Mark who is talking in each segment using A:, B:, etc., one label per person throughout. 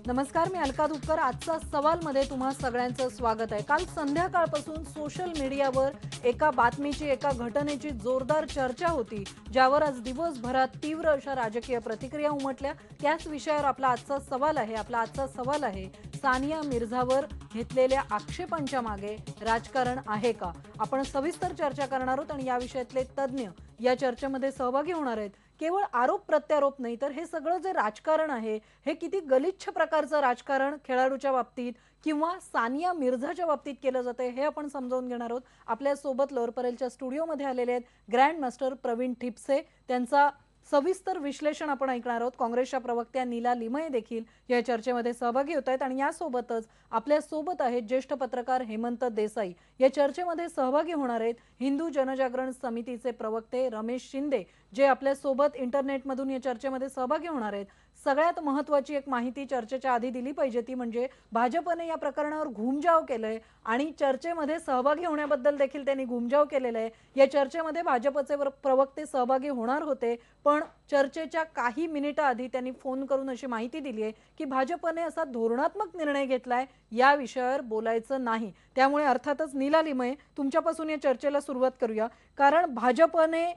A: नमस्कार, मी अलका दुधकर. आजचा सवालमध्ये तुम्हा सगळ्यांचं स्वागत आहे. काल संध्याकाळपासून सोशल मीडियावर एका बातमीची, एका घटनेची जोरदार चर्चा होती, ज्यावर आज दिवसभरात तीव्र अशा राजकीय प्रतिक्रिया उमटल्या. त्याच विषयावर आपला आजचा सवाल आहे. आपला आजचा सवाल आहे, सानिया मिर्झावर घेतलेल्या आक्षेपांच्या मागे राजकारण आहे का? आपण सविस्तर चर्चा करणार आहोत आणि या विषयातले तज्ज्ञ या चर्चेमध्ये सहभागी होणार आहेत. केवळ आरोप प्रत्यारोप नाही, तर हे सगळं जे राजकारण आहे, हे किती गलिच्छ प्रकारचं राजकारण खेळाडूच्या बाबतीत किंवा सानिया मिर्झाच्या बाबतीत केलं जातंय, हे आपण समजावून घेणार आहोत. आपल्या सोबत लोअर परेलच्या स्टुडिओमध्ये आलेले आहेत ग्रँड मास्टर प्रवीण ठिपसे. त्यांचा सविस्तर विश्लेषण आपण ऐकणार आहोत. काँग्रेसच्या प्रवक्त्या नीला लिमये देखील या चर्चेमध्ये सहभागी होत आहेत आणि यासोबतच आपल्या सोबत आहेत ज्येष्ठ पत्रकार हेमंत देसाई. या चर्चेमध्ये सहभागी होणार आहेत हिंदू जनजागरण समितीचे प्रवक्ते रमेश शिंदे, जे आपल्या सोबत इंटरनेटमधून या चर्चेमध्ये सहभागी होणार आहेत. सगळ्यात महत्त्वाची एक माहिती चर्चेच्या आधी दिली पाहिजे, ती म्हणजे भाजपने या प्रकरणावर घुमजाव केलंय आणि चर्चेमध्ये सहभागी होण्याबद्दल देखील त्यांनी घुमजाव केलेला आहे. या चर्चेमध्ये भाजपचे प्रवक्ते सहभागी होणार होते, पण चर्चेच्या काही मिनिटं आधी त्यांनी फोन करून अशी माहिती दिली आहे की भाजपने असा धोरणात्मक निर्णय घेतलाय, या विषयावर बोलायचं नाही. त्यामुळे अर्थातच नीला लिमये, तुमच्यापासून या चर्चेला सुरुवात करूया. कारण भाजपने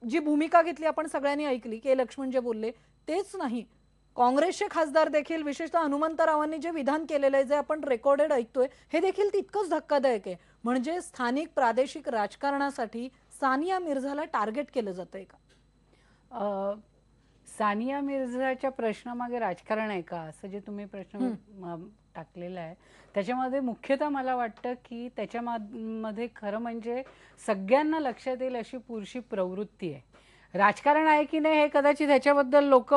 A: जी भूमिका घेतली आपण सगळ्यांनी ऐकली, के लक्ष्मण जे बोलले तेच नाही, काँग्रेसचे खासदार देखील, विशेषतः हनुमंतरावांनी जे विधान केलेलं आहे, जे आपण रेकॉर्डेड ऐकतोय, हे देखील तितकंच धक्कादायक आहे. म्हणजे स्थानिक प्रादेशिक राजकारणासाठी सानिया मिर्झाला टार्गेट केलं जातंय का?
B: सानिया मिर्झाच्या प्रश्नामागे राजकारण आहे का, असं जे तुम्ही प्रश्न टाकलेला आहे, त्याच्यामध्ये मुख्यतः मला वाटतं की त्याच्यामध्ये खरं म्हणजे सगळ्यांना लक्षात येईल अशी पुरुषी प्रवृत्ती आहे. राजकारण आहे की नाही हे कदाचित ह्याच्याबद्दल लोक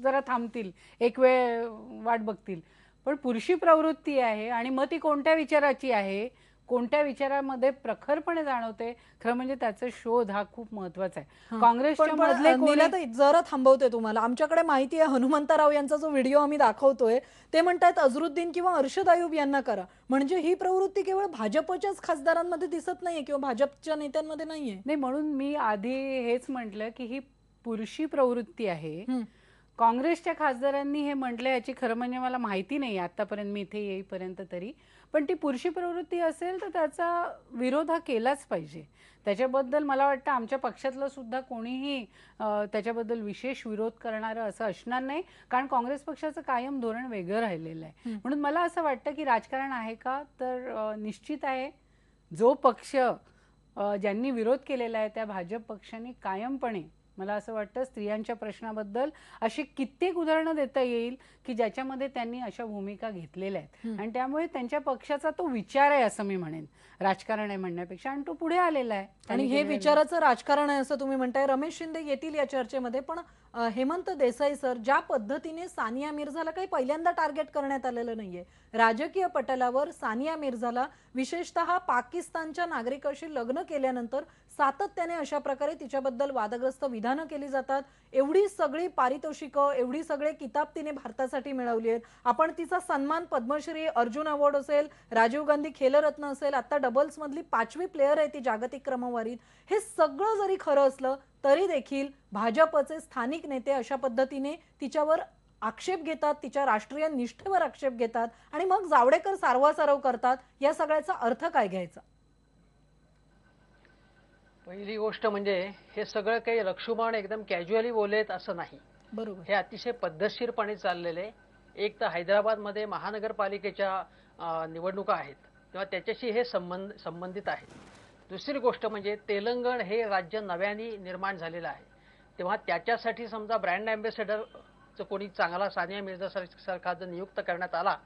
B: जरा थांबतील, एक वेळ वाट बघतील, पण पुरुषी प्रवृत्ती आहे आणि मग ती कोणत्या विचाराची आहे, कोणत्या विचारामध्ये प्रखरपणे जाणवते, खरं म्हणजे त्याचा शोध हा खूप महत्वाचा आहे. काँग्रेसच्या मधले
A: जरा थांबवते तुम्हाला. आमच्याकडे माहिती आहे हनुमंतराव यांचा जो व्हिडिओ आम्ही दाखवतोय, ते म्हणतात अझरुद्दीन किंवा अर्शद अयूब यांना करा. म्हणजे ही प्रवृत्ती केवळ भाजपच्याच खासदारांमध्ये दिसत नाहीये किंवा भाजपच्या नेत्यांमध्ये नाहीये.
B: नाही, म्हणून मी आधी हेच म्हटलं की ही पुरुषी प्रवृत्ती आहे. काँग्रेसच्या खासदारांनी हे म्हटलं याची खरं म्हणजे मला माहिती नाही आतापर्यंत, मी इथे येईपर्यंत तरी, पण ती पुरुषी प्रवृत्ती असेल तर त्याचा विरोध हा केलाच पाहिजे. त्याच्याबद्दल मला वाटतं आमच्या पक्षातलं सुद्धा कोणीही त्याच्याबद्दल विशेष विरोध करणारं असं असणार नाही, कारण काँग्रेस पक्षाचं कायम धोरण वेगळं राहिलेलं आहे. म्हणून मला असं वाटतं की राजकारण आहे का, तर निश्चित आहे. जो पक्ष ज्यांनी विरोध केलेला आहे त्या भाजप पक्षाने कायमपणे, मला असं वाटतं स्त्रियांच्या प्रश्नाबद्दल अशी कित्येक उदाहरणं देता येईल की ज्याच्यामध्ये त्यांनी अशा भूमिका घेतलेल्या आहेत आणि त्यामुळे त्यांच्या पक्षाचा तो विचार आहे असं मी म्हणेन, राजकारण आहे म्हणण्यापेक्षा, आणि तो पुढे आलेला आहे
A: आणि हे विचाराचं राजकारण आहे असं तुम्ही म्हणताय. रमेश शिंदे येतील या चर्चेमध्ये, पण हेमंत देसाई सर, ज्या पद्धतीने सानिया मिर्झाला काही पहिल्यांदा टार्गेट करण्यात आलेलं नाहीये, राजकीय पटलावर सानिया मिर्झाला विशेषतः पाकिस्तानच्या नागरिकाशी लग्न केल्यानंतर सातत्याने अशा प्रकारे तिच्याबद्दल वादग्रस्त विधानं केली जातात. एवढी सगळी पारितोषिकं, एवढी सगळे किताब तिने भारतासाठी मिळवली आहेत. आपण तिचा सन्मान पद्मश्री, अर्जुन अवॉर्ड असेल, राजीव गांधी खेलरत्न असेल, आता डबल्स मधली 5वी प्लेयर आहे ती जागतिक क्रमवारीत. हे सगळं जरी खरं असलं तरी देखील भाजपचे स्थानिक नेते अशा पद्धतीने तिच्यावर आक्षेप घेतात, तिच्या राष्ट्रीय निष्ठेवर आक्षेप घेतात आणि मग जावडेकर सारवासारव करतात. या सगळ्याचा अर्थ काय घ्यायचा?
C: पहिली गोष्ट म्हणजे हे सगळं काही लक्ष्मण एकदम कॅज्युअली बोलेत असं नाही.
A: बरोबर,
C: हे अतिशय पद्धतशीरपणे चाललेले. एक तर हैदराबादमध्ये महानगरपालिकेच्या निवडणुका आहेत तेव्हा त्याच्याशी हे संबंधित आहेत. दुसरी गोष्ट म्हणजे तेलंगण हे राज्य नव्याने निर्माण झालेलं आहे, तेव्हा त्याच्यासाठी समजा ब्रँड अँबॅसेडरचं कोणी चांगला सानिया मिर्झा सारखा जर नियुक्त करण्यात आला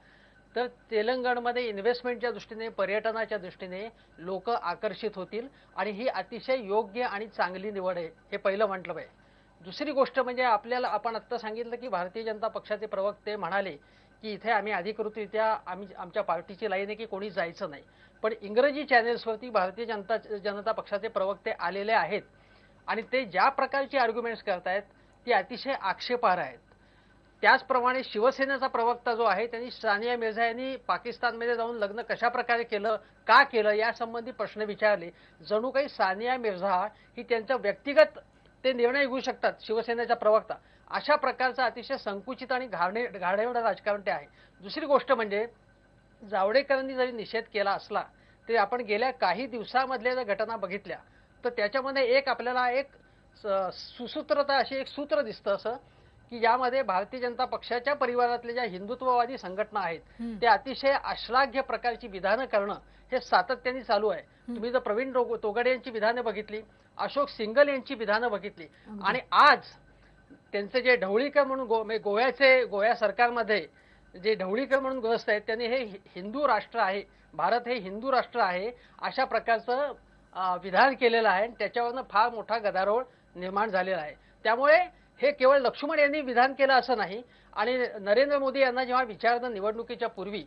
C: तर तेलंगणमध्ये इन्व्हेस्टमेंटच्या दृष्टीने, पर्यटनाच्या दृष्टीने लोक आकर्षित होतील आणि ही अतिशय योग्य आणि चांगली निवड आहे, हे पहिलं म्हटलं पाहिजे. दुसरी गोष्ट म्हणजे आपण आत्ता सांगितलं की भारतीय जनता पक्षाचे प्रवक्ते म्हणाले की इथे आम्ही अधिकृतरित्या आमच्या पार्टीची लाईन आहे की कोणी जायचं नाही, पण इंग्रजी चॅनेल्सवरती भारतीय जनता पक्षाचे प्रवक्ते आलेले आहेत आणि ते ज्या प्रकारची आर्ग्युमेंट्स करतायत ती अतिशय आक्षेपार्ह आहेत. त्याचप्रमाणे शिवसेनेचा प्रवक्ता जो आहे त्यांनी सानिया मिर्झा यांनी पाकिस्तानमध्ये जाऊन लग्न कशा प्रकारे केलं, का केलं यासंबंधी प्रश्न विचारले. जणू काही सानिया मिर्झा ही त्यांचा व्यक्तिगत ते निर्णय घेऊ शकतात शिवसेनेचा प्रवक्ता, अशा प्रकारचं अतिशय संकुचित आणि घाणेरडं राजकारण ते आहे. दुसरी गोष्ट म्हणजे जावडेकरांनी जरी निषेध केला असला तरी आपण गेल्या काही दिवसामधल्या जर घटना बघितल्या तर त्याच्यामध्ये एक आपल्याला एक सुसूत्रता अशी एक सूत्र दिसतं असं की यामध्ये भारतीय जनता पक्षाच्या परिवारातल्या ज्या हिंदुत्ववादी संघटना आहेत ते अतिशय अश्लाघ्य प्रकारची विधानं करणं हे सातत्याने चालू आहे. तुम्ही जर प्रवीण तोगडे यांची विधानं बघितली, अशोक सिंगल यांची विधानं बघितली आणि आज त्यांचे जे ढवळीकर म्हणून गोव्या सरकारमध्ये जे ढवळीकर म्हणून ग्रस्त आहेत त्यांनी हे हिंदू राष्ट्र आहे, भारत हे हिंदू राष्ट्र आहे अशा प्रकारचं विधान केलेलं आहे. त्याच्यावरनं फार मोठा गदारोळ निर्माण झालेला आहे. त्यामुळे हे केवळ लक्ष्मण यांनी विधान केलं असं नाही. आणि नरेंद्र मोदी यांना जेव्हा विचारलं निवडणुकीच्या पूर्वी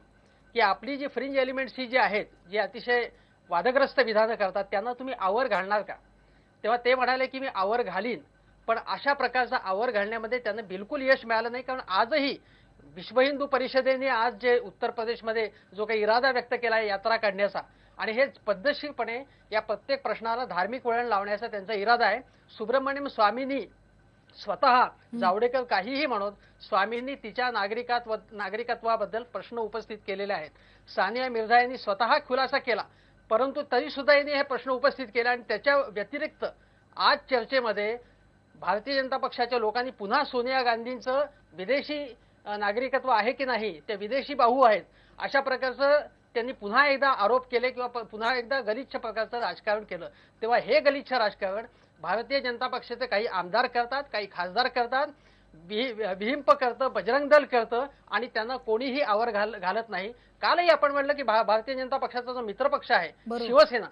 C: की आपली जी फ्रिंज एलिमेंट्स ही जी आहेत जे अतिशय वादग्रस्त विधानं करतात त्यांना तुम्ही आवर घालणार का, तेव्हा ते म्हणाले की मी आवर घालीन. पण अशा प्रकारचा आवर घालण्यामध्ये त्यांना बिलकुल यश मिळालं नाही. कारण आजही विश्व हिंदू परिषदेने आज जे उत्तर प्रदेशमध्ये जो काही इरादा व्यक्त केला आहे यात्रा काढण्याचा आणि हे पद्धतशीरपणे या प्रत्येक प्रश्नाला धार्मिक वळण लावण्याचा त्यांचा इरादा आहे. सुब्रमण्यम स्वामींनी स्वतः जावडेकर काहीही म्हणत स्वामींनी तिच्या नागरिकत्वाबद्दल प्रश्न उपस्थित केलेले आहेत. सानिया मिर्झा यांनी स्वतः खुलासा केला परंतु तरी सुद्धा यांनी हे प्रश्न उपस्थित केले. आणि त्याच्या व्यतिरिक्त आज चर्चेमध्ये भारतीय जनता पक्षाच्या लोकांनी पुन्हा सोनिया गांधींचं विदेशी नागरिकत्व आहे की नाही, ते विदेशी बाहू आहेत अशा प्रकारचं त्यांनी पुन्हा एकदा आरोप केले किंवा पुन्हा एकदा गलिच्छ प्रकारचं राजकारण केलं. तेव्हा हे गलिच्छ राजकारण भारतीय जनता पक्षाचे काही आमदार करतात, काही खासदार करतात, विहिंप करतं, बजरंग दल करतं आणि त्यांना कोणीही आवर घालत नाही. कालही आपण म्हणलं की भारतीय जनता पक्षाचा जो मित्रपक्ष आहे शिवसेना,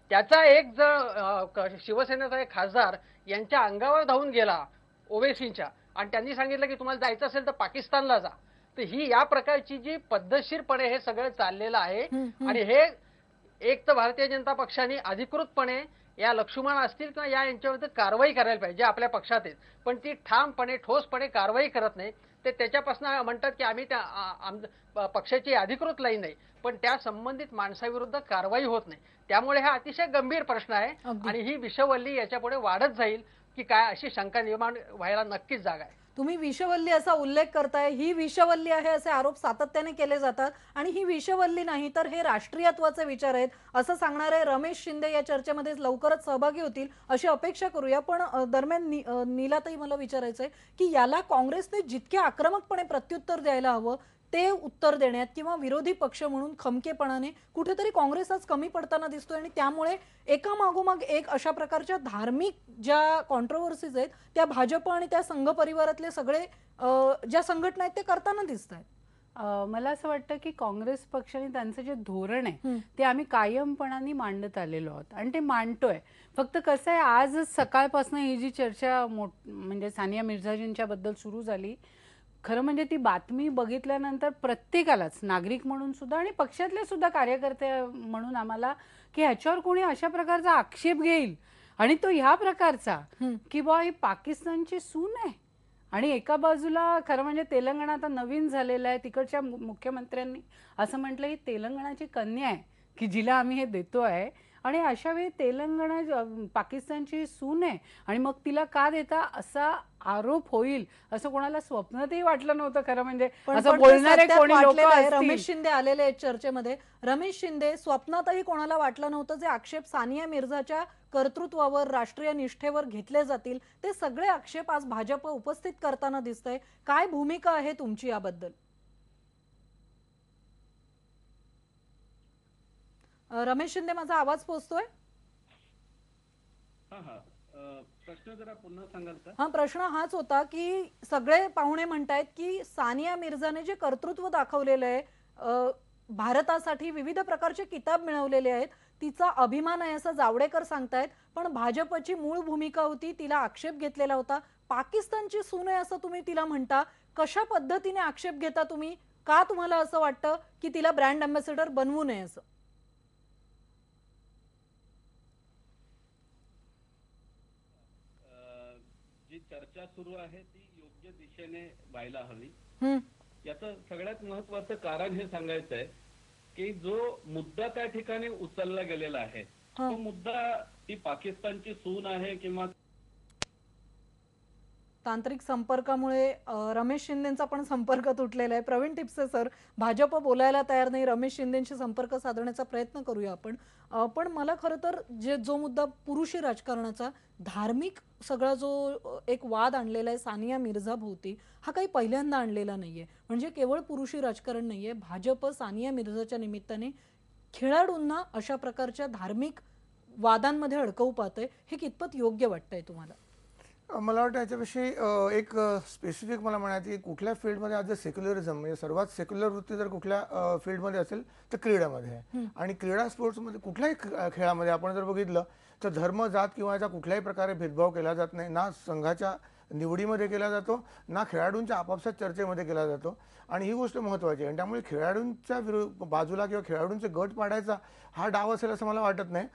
C: त्याचा एक जर शिवसेनेचा एक खासदार यांच्या अंगावर धावून गेला ओवेसींच्या आणि त्यांनी सांगितलं की तुम्हाला जायचं असेल तर पाकिस्तानला जा. तर ही या प्रकारची जी पद्धतशीरपणे हे सगळं चाललेलं आहे आणि हे एक तर भारतीय जनता पक्षाने अधिकृतपणे या लक्ष्मण असतील किंवा यांच्यावर कारवाई करायला पाहिजे आपल्या पक्षात आहेत, पण ती ठामपणे ठोसपणे कारवाई करत नाही. ते त्याच्यापासून म्हणतात की आम्ही त्या पक्षाची अधिकृत लाईन नाही पण त्या संबंधित माणसाविरुद्ध कारवाई होत नाही. त्यामुळे हा अतिशय गंभीर प्रश्न आहे आणि ही विषवल्ली याच्यापुढे वाढत जाईल की काय अशी शंका निर्माण व्हायला नक्कीच जागा आहे.
A: तुम्ही विषवल्ली असा उल्लेख करताय, ही विषवल्ली आहे असे आरोप सातत्याने केले जातात आणि ही विषवल्ली नाही तर हे राष्ट्रीयत्वाचे विचार आहेत असं सांगणारे रमेश शिंदे या चर्चेमध्ये लवकरच सहभागी होतील अशी अपेक्षा करूया. पण दरम्यान नीलाताई मला विचारायचंय की याला काँग्रेसने जितके आक्रमकपणे प्रत्युत्तर द्यायला हवं ते उत्तर देण्यात किंवा विरोधी पक्ष म्हणून खमकेपणाने कुठेतरी काँग्रेस आज कमी पडताना दिसतोय आणि त्यामुळे एका मागोमाग एक अशा प्रकारच्या धार्मिक ज्या कॉन्ट्रोवर्सीज आहेत त्या भाजप आणि त्या संघ परिवारातले सगळे ज्या संघटना आहेत ते करताना दिसत आहेत.
B: मला असं वाटतं की काँग्रेस पक्षाने त्यांचं जे धोरण आहे ते आम्ही कायमपणाने मांडत आलेलो आहोत आणि ते मांडतोय. फक्त कसं आहे आज सकाळपासून ही जी चर्चा म्हणजे सानिया मिर्झाजींच्या बद्दल सुरू झाली, खरं म्हणजे ती बातमी बघितल्यानंतर प्रत्येकालाच नागरिक म्हणून सुद्धा आणि पक्षातले सुद्धा कार्यकर्ते म्हणून आम्हाला की ह्याच्यावर कोणी अशा प्रकारचा आक्षेप घेईल आणि तो ह्या प्रकारचा की बा ही पाकिस्तानची सून आहे. आणि एका बाजूला खरं म्हणजे तेलंगणा आता नवीन झालेला आहे, तिकडच्या मुख्यमंत्र्यांनी असं म्हटलं ही तेलंगणाची कन्या आहे की जिला आम्ही हे देतो आहे आणि अशा वेळी तेलंगणा पाकिस्तानची सून आहे आणि मग तिला का देता असा आरोप होईल असं कोणाला स्वप्नातही वाटलं नव्हतं. खरं म्हणजे असं बोलणारे कोणी लोक
A: रमेश शिंदे आलेले आहेत चर्चेमध्ये. रमेश शिंदे स्वप्नातही कोणाला वाटलं नव्हतं जे आक्षेप सानिया मिर्झाच्या कर्तृत्वावर राष्ट्रीय निष्ठेवर घेतले जातील ते सगळे आक्षेप आज भाजप उपस्थित करताना दिसतंय. काय भूमिका आहे तुमची याबद्दल? रमेश शिंदे माझा आवाज पोहोचतोय?
D: प्रश्न जरा पुन्हा सांगाल का?
A: हा प्रश्न हाच होता की सगळे पाहुणे म्हणतायत की सानिया मिर्झाने जे कर्तृत्व दाखवलेलं आहे, भारतासाठी विविध प्रकारचे किताब मिळवलेले आहेत, तिचा अभिमान आहे असं जावडेकर सांगतायत. पण भाजपची मूळ भूमिका होती, तिला आक्षेप घेतलेला होता. पाकिस्तानची सून आहे असं तुम्ही तिला म्हणता, कशा पद्धतीने आक्षेप घेता तुम्ही? का तुम्हाला असं वाटतं की तिला ब्रँड अँबॅसेडर बनवू नये असं?
D: जी चर्चा सुरू आहे ती योग्य दिशेने व्हायला हवी. याचं सगळ्यात महत्वाचं कारण हे सांगायचं आहे की जो मुद्दा त्या ठिकाणी उचलला गेलेला आहे तो मुद्दा ती पाकिस्तानची सून आहे किंवा
A: तांत्रिक संपर्कामुळे रमेश शिंदेचा पण संपर्क तुटलेला आहे. प्रवीण टिपसे सर, भाजप बोलायला तयार नाही, रमेश शिंदेशी संपर्क साधण्याचा प्रयत्न करूया आपण. पण मला खरं तर जो मुद्दा पुरुषी राजकारणाचा धार्मिक सगळा जो एक वाद आणलेला आहे सानिया मिर्झा भोवती, हा काही पहिल्यांदा आणलेला नाहीये. म्हणजे केवळ पुरुषी राजकारण नाहीये. भाजप सानिया मिर्झाच्या निमित्ताने खेळाडूंना अशा प्रकारच्या धार्मिक वादांमध्ये अडकवू पाहतंय. हे कितपत योग्य वाटतंय तुम्हाला?
E: मला वाटतं याच्याविषयी एक स्पेसिफिक मला म्हणायचं की कुठल्या फील्डमध्ये आज सेक्युलरिझम म्हणजे सर्वात सेक्युलर वृत्ती जर कुठल्या फील्डमध्ये असेल तर क्रीडामध्ये आहे. आणि क्रीडा स्पोर्ट्समध्ये कुठल्याही खेळामध्ये आपण जर बघितलं तर धर्म, जात किंवा याचा कुठल्याही प्रकारे भेदभाव केला जात नाही. ना संघाच्या निवडीमध्ये केला जातो, ना खेळाडूंच्या आपापसात चर्चेमध्ये केला जातो. आणि ही गोष्ट महत्त्वाची आहे. आणि त्यामुळे खेळाडूंच्या बाजूला किंवा खेळाडूंचे गट पाडायचा हा डाव असेल असं मला वाटत नाही.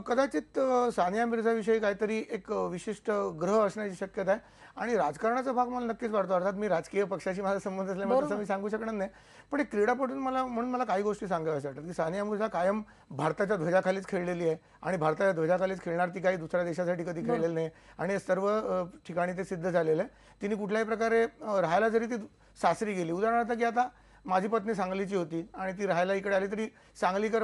E: कदाचित सानिया मिर्झाविषयी काहीतरी एक विशिष्ट ग्रह असण्याची शक्यता आहे. आणि राजकारणाचा भाग मला नक्कीच वाटतो. अर्थात मी राजकीय पक्षाशी माझा संबंध असल्यामुळे तसं मी सांगू शकणार नाही. पण एक क्रीडापटून म्हणून मला काही गोष्टी सांगाव्याच्या वाटतात की सानिया मिर्झा कायम भारताच्या ध्वजाखालीच खेळलेली आहे आणि भारताच्या ध्वजाखालीच खेळणार. ती काही दुसऱ्या देशासाठी कधी खेळलेली नाही आणि सर्व ठिकाणी ते सिद्ध झालेलं आहे. तिने कुठल्याही प्रकारे राहायला जरी ती सासरी गेली, उदाहरणार्थ की आता माझी पत्नी सांगलीची होती आणि ती राहायला इकडे आली तरी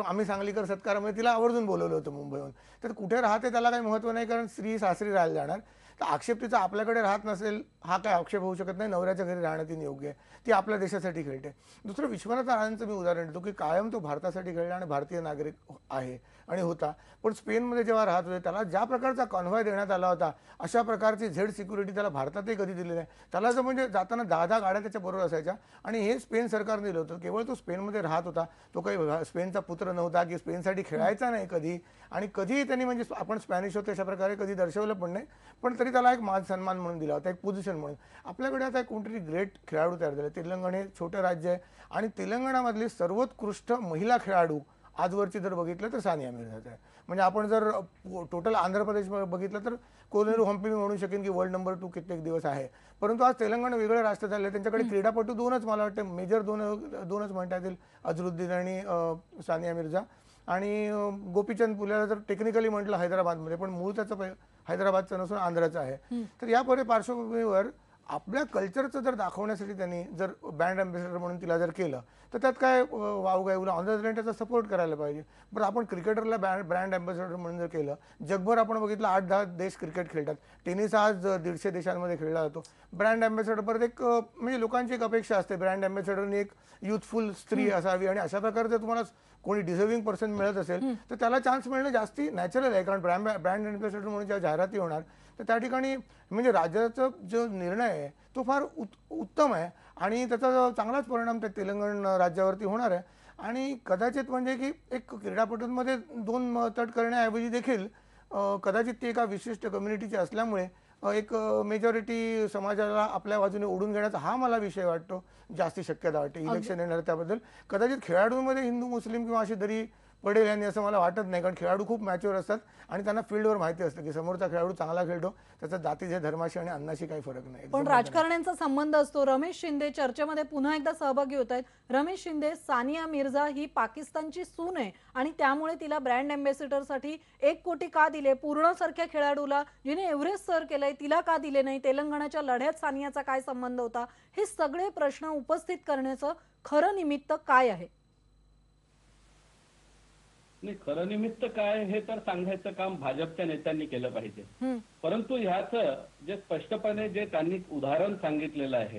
E: आम्ही सांगलीकर सत्कारामध्ये तिला आवर्जून बोलवलं होतं मुंबईहून. तर कुठे राहते त्याला काही महत्त्व नाही, कारण स्त्री सासरी राहायला जाणार. तर आक्षेप तिचा आपल्याकडे राहत नसेल हा काय आक्षेप होऊ शकत नाही. नवऱ्याच्या घरी राहणं ती योग्य आहे. ती आपल्या देशासाठी खेळते. दुसरं विश्वनाथ आनंदचं मी उदाहरण देतो की कायम तो भारतासाठी खेळला आणि भारतीय नागरिक आहे आणि होता. पण स्पेनमध्ये जेव्हा राहत होते त्याला ज्या प्रकारचा कॉन्व्हॉय देण्यात आला होता अशा प्रकारची झेड सिक्युरिटी त्याला भारतातही कधी दिली नाही. त्याला जर म्हणजे जाताना 10 गाड्या त्याच्या बरोबर असायच्या. आणि हे स्पेन सरकारने दिलं होतं. केवळ तो स्पेनमध्ये राहत होता, तो काही स्पेनचा पुत्र नव्हता की स्पेनसाठी खेळायचा नाही कधी. आणि कधीही त्यांनी म्हणजे आपण स्पॅनिश होतो अशा प्रकारे कधी दर्शवलं पण नाही. पण तरी त्याला एक मान सन्मान म्हणून दिला होता, एक पोझिशन म्हणून. आपल्याकडे आता कोणतरी ग्रेट खेळाडू तयार झाले. तेलंगण हे छोटं राज्य आहे आणि तेलंगणामधली सर्वोत्कृष्ट महिला खेळाडू आजवरची जर बघितलं तर सानिया मिर्झाच आहे. म्हणजे आपण जर टोटल आंध्र प्रदेश बघितलं तर कोनेरू हम्पी मी म्हणू शकेन की वर्ल्ड नंबर 2 कित्येक दिवस आहे. परंतु आज तेलंगण वेगळं राष्ट्र झालं. त्यांच्याकडे क्रीडापटू दोनच मला वाटतं, मेजर दोनच म्हणता येतील, अझरुद्दीन आणि सानिया मिर्झा. आणि गोपीचंद पुलेला जर टेक्निकली म्हटलं हैदराबादमध्ये, पण मूळ त्याचं हैदराबादचं नसून आंध्राचं आहे. तर या पार्श्वभूमीवर आपल्या कल्चरचं जर दाखवण्यासाठी त्यांनी जर ब्रँड अँबॅसेडर म्हणून तिला जर केलं तर त्यात काय वाव काय, ऑन द अदर हँड त्याचा सपोर्ट करायला पाहिजे. बरं, आपण क्रिकेटरला ब्रँड अँबॅसेडर म्हणून जर केलं, जगभर आपण बघितलं 8-10 देश क्रिकेट खेळतात. टेनिस आज 150 देशांमध्ये खेळला जातो. ब्रँड अँबॅसेडर परत एक म्हणजे लोकांची एक अपेक्षा असते ब्रँड अँबॅसेडरनी एक युथफुल स्त्री असावी. आणि अशा प्रकारे जर तुम्हाला कोणी डिझर्विंग पर्सन मिळत असेल तर त्याला चान्स मिळणं जास्ती नॅचरल आहे. कारण ब्रँड अँबॅसेडर म्हणून जेव्हा जाहिराती होणार तर त्या ठिकाणी म्हणजे राज्याचा जो निर्णय आहे तो फार उत्तम आहे आणि त्याचा चांगलाच परिणाम त्या तेलंगण राज्यावरती होणार आहे. आणि कदाचित म्हणजे की एक क्रीडापटूंमध्ये 2 तट करण्याऐवजी देखील कदाचित ती एका विशिष्ट कम्युनिटीची असल्यामुळे एक मेजॉरिटी समाजाला आपल्या बाजूने ओढून घेण्याचा हा मला विषय वाटतो, जास्ती शक्यता वाटते इलेक्शन येणार त्याबद्दल. कदाचित खेळाडूंमध्ये हिंदू मुस्लिम किंवा अशी दरी पडेल यांनी असं मला वाटत नाही, कारण खेळाडू खूप मॅच्युअर असतात आणि त्यांना फील्डवर माहिती असतं की समोरचा खेळाडू चांगला खेळतो, त्याचा जातीच्या धर्माशी आणि अन्नाशी काही फरक नाही.
A: पण राजकारण्यांचा संबंध असतो. रमेश शिंदे चर्चेमध्ये पुन्हा एकदा सहभागी होत आहेत. रमेश शिंदे, सानिया मिर्झा ही पाकिस्तानची सून आहे आणि त्यामुळे तिला ब्रँड अँबॅसेडरसाठी 1 कोटी का दिले? पूर्णसारख्या खेळाडूला जिने एव्हरेस्ट सर केलंय तिला का दिले नाही? तेलंगणाच्या लढ्यात सानियाचा काय संबंध होता? हे सगळे प्रश्न उपस्थित करण्याचं खरं निमित्त काय आहे?
D: नाही, खरं निमित्त काय हे तर सांगायचं काम भाजपच्या नेत्यांनी केलं पाहिजे. परंतु ह्याचं जे स्पष्टपणे जे त्यांनी उदाहरण सांगितलेलं आहे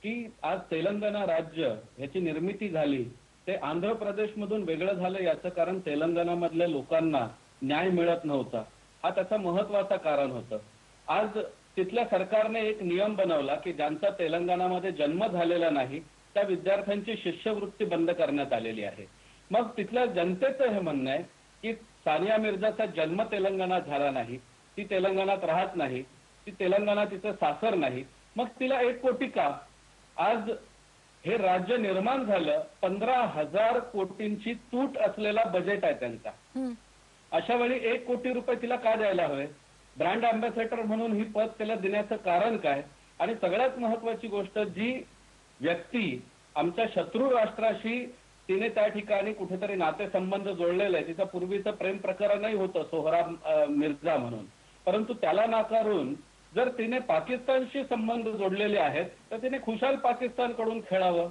D: की आज तेलंगणा राज्य ह्याची निर्मिती झाली ते आंध्र प्रदेशमधून वेगळं झालं, याचं कारण तेलंगणामधल्या लोकांना न्याय मिळत नव्हता. हा त्याचा महत्वाचा कारण होतं. आज तिथल्या सरकारने एक नियम बनवला की ज्यांचा तेलंगणामध्ये जन्म झालेला नाही त्या विद्यार्थ्यांची शिष्यवृत्ती बंद करण्यात आलेली आहे. मग तिथल्या जनतेचं हे म्हणणं आहे की सानिया मिर्झाचा जन्म तेलंगणात झाला नाही, ती तेलंगणात राहत नाही, ती तेलंगणा तिचं सासर नाही, मग तिला 1 कोटी का? आज हे राज्य निर्माण झालं, 15,000 कोटींची तूट असलेला बजेट आहे त्यांचा. अशा वेळी 1 कोटी रुपये तिला का द्यायला हवे? ब्रँड अँबॅसेडर म्हणून ही पद तिला देण्याचं कारण काय? आणि सगळ्यात महत्वाची गोष्ट, जी व्यक्ती आमच्या शत्रू राष्ट्राशी तिने त्या ठिकाणी कुठेतरी नातेसंबंध जोडलेले आहे, तिचं पूर्वीचं प्रेम प्रकरणही होतं सोहराब मिर्झा म्हणून, परंतु त्याला नाकारून जर तिने पाकिस्तानशी संबंध जोडलेले आहेत तर तिने खुशाल पाकिस्तानकडून खेळावं.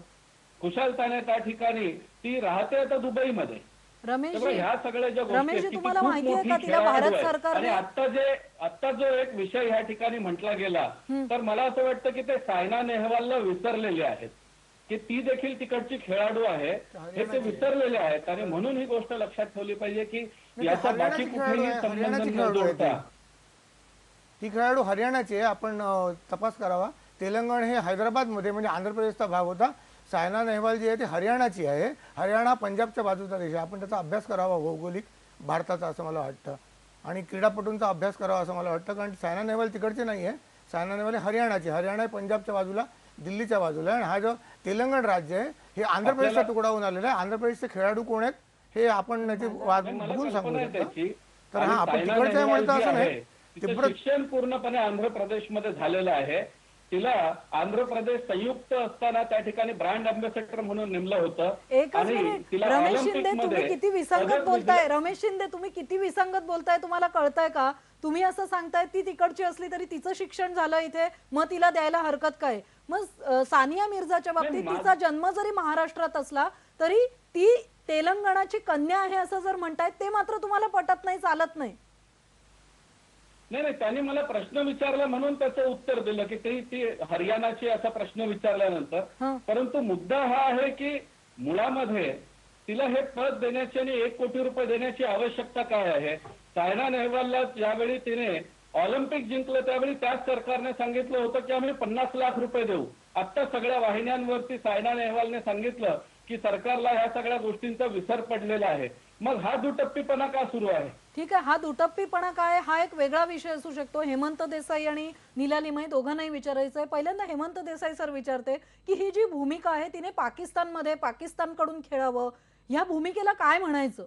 D: खुशालताने त्या ठिकाणी ती राहते आता दुबईमध्ये.
A: रमेशजी,
D: ह्या सगळ्या ज्या गोष्टी आहेत
A: रमेशजी,
D: की ती
A: तुम्हाला
D: खूप
A: माहिती आहे
D: मोठी
A: का तिला भारत
D: खेळाडू आहे. आणि
A: सरकारने
D: आता जो एक विषय ह्या ठिकाणी म्हटला गेला तर मला असं वाटतं की ते सायना नेहवालला विसरलेले आहेत की ती देखील तिकडची खेळाडू आहे हे ते विसरलेले आहेत. आणि म्हणून ही गोष्ट लक्षात ठेवली पाहिजे की याचा बाकी कुठेही संबंध न जोडता.
E: ती खेळाडू हरियाणाची आहे. आपण तपास करावा. तेलंगण हे हैदराबादमध्ये म्हणजे आंध्र प्रदेशचा भाग होता. सायना नेहवाल जी आहे ती हरियाणाची आहे. हरियाणा पंजाबच्या बाजूचा देश आहे. आपण त्याचा अभ्यास करावा भौगोलिक भारताचा असं मला वाटतं. आणि क्रीडापटूंचा अभ्यास करावा असं मला वाटतं. कारण सायना नेहवाल तिकडची नाही आहे. सायना नेहवाल हरियाणाची. हरियाणा हे पंजाबच्या बाजूला, दिल्लीच्या बाजूला आहे. आणि हा जो तेलंगण राज्य आहे हे आंध्र प्रदेशचा तुकडा होऊन आलेला आहे. आंध्र प्रदेशचे खेळाडू कोण आहेत हे आपण त्याची बघून सांगू शकतो. तर हा आपण तिकडचं आहे म्हणतो असं नाही.
D: शिक्षण पूर्णपणे आंध्र प्रदेशमध्ये झालेलं आहे. तिला आंध्र प्रदेश संयुक्त असताना त्या ठिकाणी ब्रँड अँबॅसेडर म्हणून नेमलं होतं.
A: एकच मिनिट, रमेश शिंदे तुम्ही किती विसंगत बोलताय. रमेश शिंदे तुम्ही किती विसंगत बोलताय, तुम्हाला कळतंय का? तुम्ही असं सांगताय ती तिकडची असली तरी तिचं शिक्षण झालं इथे, मग तिला द्यायला हरकत काय? मग सानिया मिर्झाच्या बाबतीत तिचा जन्म जरी महाराष्ट्रात असला तरी ती तेलंगणाची कन्या आहे असं जर म्हणतायत ते मात्र तुम्हाला पटत नाही, चालत नाही.
D: नाही, त्यांनी मला प्रश्न विचारला म्हणून त्याचं उत्तर दिलं की ती हरियाणाची असा प्रश्न विचारल्यानंतर. परंतु मुद्दा हा आहे की मुळामध्ये तिला हे पद देण्याची आणि 1 कोटी रुपये देण्याची आवश्यकता काय आहे? सायना नेहवालला ज्यावेळी तिने ऑलिम्पिक जिंकलं त्यावेळी त्याच सरकारने सांगितलं होतं की आम्ही 50 लाख रुपये देऊ. आता सगळ्या वाहिन्यांवरती सायना नेहवालने सांगितलं की सरकारला ह्या सगळ्या गोष्टींचा विसर पडलेला आहे. मग हा दुटप्पीपणा का सुरू आहे?
A: ठीक आहे, हा दुटप्पीपणा काय हा एक वेगळा विषय असू शकतो. हेमंत देसाई आणि नीला लिमये दोघांनाही विचारायचं आहे. पहिल्यांदा हेमंत देसाई सर विचारते की ही जी भूमिका आहे तिने पाकिस्तानमध्ये पाकिस्तानकडून खेळावं, या भूमिकेला काय म्हणायचं?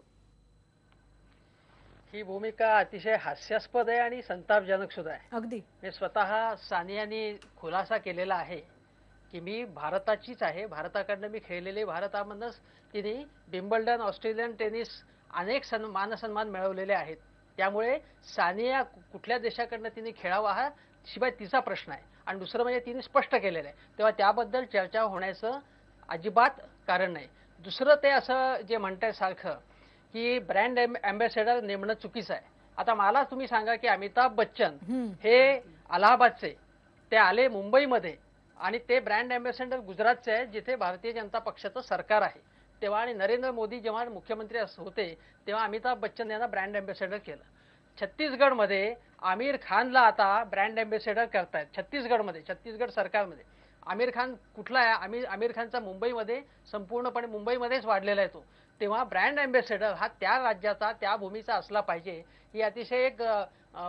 C: ही भूमिका अतिशय हास्यास्पद आहे आणि संतापजनक सुद्धा आहे.
A: अगदी
C: स्वतः सानियानी खुलासा केलेला आहे की मी भारताचीच आहे, भारताकडनं मी खेळलेले, भारतामधूनच तिने विम्बल्डन, ऑस्ट्रेलियन टेनिस अनेक मानसन्मान मिळवलेले आहेत. त्यामुळे सानिया कुठल्या देशाकडनं तिने खेळावा हा शिवाय तिचा प्रश्न आहे. आणि दुसरं म्हणजे तिने स्पष्ट केलेलं आहे, तेव्हा त्याबद्दल चर्चा होण्याचं अजिबात कारण नाही. दुसरं ते असं जे म्हणताय सारखं की ब्रँड अँबॅसेडर नेमणं चुकीचं आहे. आता मला तुम्ही सांगा की अमिताभ बच्चन हे अलाहाबादचे, ते आले मुंबईमध्ये आणि ते ब्रँड अँबॅसेडर गुजरातचे आहे जिथे भारतीय जनता पक्षाचं सरकार आहे तेव्हा. आणि नरेंद्र मोदी जेव्हा मुख्यमंत्री होते तेव्हा अमिताभ बच्चन यांना ब्रँड अँबॅसेडर केलं. छत्तीसगडमध्ये आमिर खानला आता ब्रँड अँबॅसेडर करतायत. छत्तीसगड सरकारमध्ये आमिर खान कुठला आहे? आमिर खानचा मुंबईमध्ये संपूर्णपणे मुंबईमध्येच वाढलेला आहे तो. तेव्हा ब्रँड अँबॅसेडर हा त्या राज्याचा, त्या भूमीचा असला पाहिजे ही अतिशय एक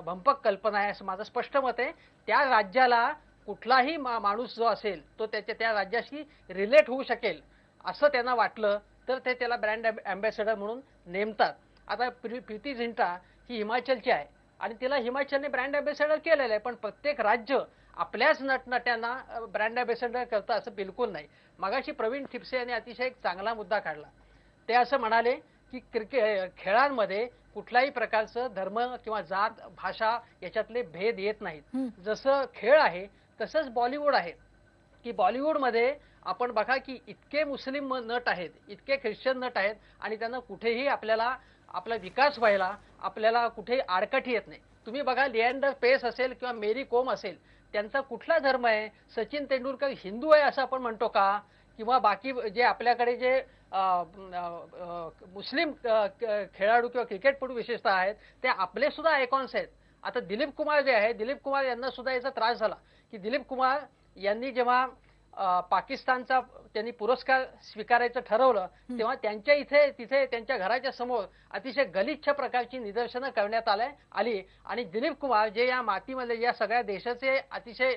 C: भंपक कल्पना आहे असं माझं स्पष्ट मत आहे. त्या राज्याला कुठलाही माणूस जो असेल तो त्या राज्याशी रिलेट होऊ शकेल असं त्यांना वाटलं तर ते त्याला ब्रँड अँबॅसेडर म्हणून नेमतात. आता प्रीती झिंटा ही हिमाचलची आहे आणि तिला हिमाचलने ब्रँड अँबॅसेडर केलेलं आहे. पण प्रत्येक राज्य आपल्याच नटनट्यांना ब्रँड अँबॅसेडर करतं असं बिलकुल नाही. मगाशी प्रवीण ठिपसे यांनी अतिशय एक चांगला मुद्दा काढला. ते असं म्हणाले की खेळांमध्ये कुठल्याही प्रकारचं धर्म किंवा जात, भाषा याच्यातले भेद येत नाहीत. जसं खेळ आहे तसंच बॉलिवूड आहे की बॉलिवूडमध्ये आपण बघा की इतके मुस्लिम नट आहेत, इतके ख्रिश्चन नट आहेत आणि त्यांना कुठेही आपल्याला आपला विकास व्हायला आपल्याला कुठेही आडकाठी येत नाही. तुम्ही बघा लिएंडर पेस असेल किंवा मेरी कोम असेल, त्यांचा कुठला धर्म आहे? सचिन तेंडुलकर हिंदू आहे असं आपण म्हणतो का? किंवा बाकी जे आपल्याकडे जे मुस्लिम खेळाडू किंवा क्रिकेटपटू विशेषतः आहेत ते आपले सुद्धा आयकॉन्स आहेत. आता दिलीप कुमार जे आहे, दिलीप कुमार यांना सुद्धा याचा त्रास झाला की दिलीप कुमार यांनी जेव्हा पाकिस्तानचा त्यांनी पुरस्कार स्वीकारायचं ठरवलं तेव्हा त्यांच्या तिथे त्यांच्या घराच्या समोर अतिशय गलिच्छ प्रकारची निदर्शनं करण्यात आली. आणि दिलीप कुमार जे या मातीमध्ये या सगळ्या देशाचे अतिशय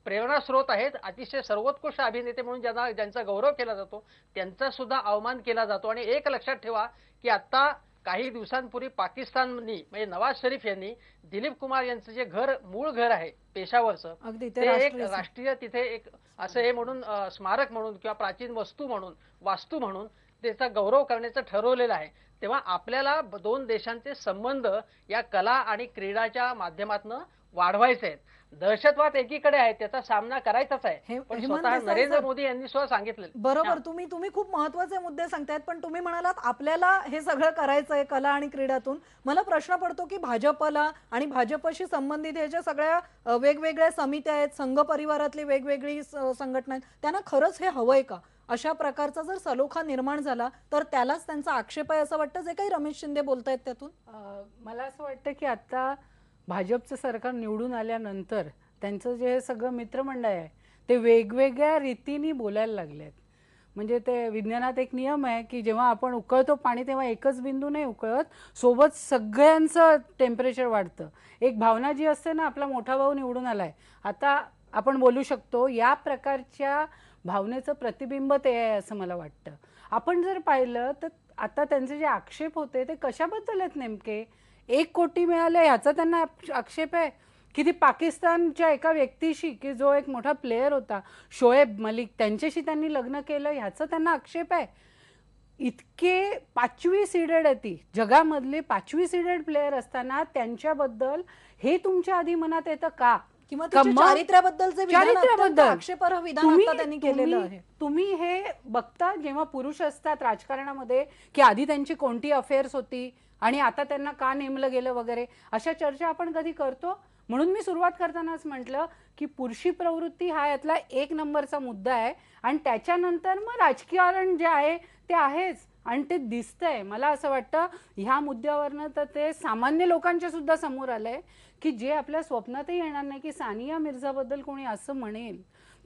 C: प्रेरणास्रोत आहेत, अतिशय सर्वोत्कृष्ट अभिनेते म्हणून ज्यांचा गौरव केला जातो त्यांचा सुद्धा अवमान केला जातो. आणि एक लक्षात ठेवा की आता काही दिवसांपूर्वी पाकिस्ताननी म्हणजे नवाज शरीफ यांनी दिलीप कुमार यांचं जे मूळ घर आहे पेशावरचं, ते एक राष्ट्रीय तिथे एक असं हे म्हणून स्मारक म्हणून किंवा प्राचीन वस्तू म्हणून, वास्तू म्हणून त्याचा गौरव करण्याचं ठरवलेलं आहे. तेव्हा आपल्याला दोन देशांचे संबंध या कला आणि क्रीडाच्या माध्यमातून वाढवायचे आहेत. दहशतवाद एकीकडे आहे, त्याचा सामना करायचाच आहे, पण
A: हेमंत
C: स्वतः
A: देसाई
C: नरेंद्र
A: साहेब,
C: मोदी यांनी स्वतः सांगितलं.
A: बरोबर, तुम्ही खूप महत्वाचे मुद्दे सांगतायत, पण तुम्ही म्हणालात आपल्याला हे सगळं करायचंय कला आणि क्रीडातून. मला प्रश्न पडतो की भाजपला आणि भाजपशी संबंधित हे ज्या सगळ्या वेगवेगळ्या समित्या आहेत, संघ परिवारातली वेगवेगळी संघटना आहेत, त्यांना खरंच हे हवंय का? अशा प्रकारचा जर सलोखा निर्माण झाला तर त्यालाच त्यांचा आक्षेप आहे असं वाटतं, जे काही रमेश शिंदे बोलतायत त्यातून.
B: मला असं वाटतं की आता भाजपचं सरकार निवडून आल्यानंतर त्यांचं जे सगळं मित्रमंडळ आहे ते वेगवेगळ्या रीतीने बोलायला लागलेत. म्हणजे ते विज्ञानात एक नियम आहे की जेव्हा आपण उकळतो पाणी तेव्हा एकच बिंदू नाही उकळत, सोबत सगळ्यांचं टेम्परेचर वाढतं. एक भावना जी असते ना, आपला मोठा भाऊ निवडून आलाय, आता आपण बोलू शकतो, या प्रकारच्या भावनेचं प्रतिबिंब ते आहे असं मला वाटतं. आपण जर पाहिलं तर आता त्यांचे जे आक्षेप होते ते कशाबद्दल आहेत नेमके? 1 कोटी मिळाले ह्याचा त्यांना आक्षेप आहे की ती पाकिस्तानच्या एका व्यक्तीशी, की जो एक मोठा प्लेयर होता शोएब मलिक, त्यांच्याशी त्यांनी लग्न केलं ह्याचा त्यांना आक्षेप आहे? इतके 5वी सीडेड आहे, ती जगामधले 5वी सीडेड प्लेयर असताना त्यांच्याबद्दल हे तुमच्या आधी मनात येतं का?
A: किंवा चारित्र्याबद्दलचे आक्षेपार्ह विधान आता त्यांनी केलेलं आहे.
B: तुम्ही हे बघता जेव्हा पुरुष असतात राजकारणामध्ये की आधी त्यांची कोणती अफेअर्स होती आणि आता त्यांना का नेमलं गेलं वगैरे, अशा चर्चा आपण कधी करतो? म्हणून मी सुरुवात करतानाच म्हटलं की पुरुषी प्रवृत्ती हा यातला 1 नंबरचा मुद्दा आहे आणि त्याच्यानंतर मग राजकारण जे आहे ते आहेच आणि ते दिसतंय. मला असं वाटतं ह्या मुद्द्यावरनं तर ते सामान्य लोकांच्या सुद्धा समोर आलंय की जे आपल्या स्वप्नातही येणार नाही की सानिया मिर्झाबद्दल कोणी असं म्हणेल,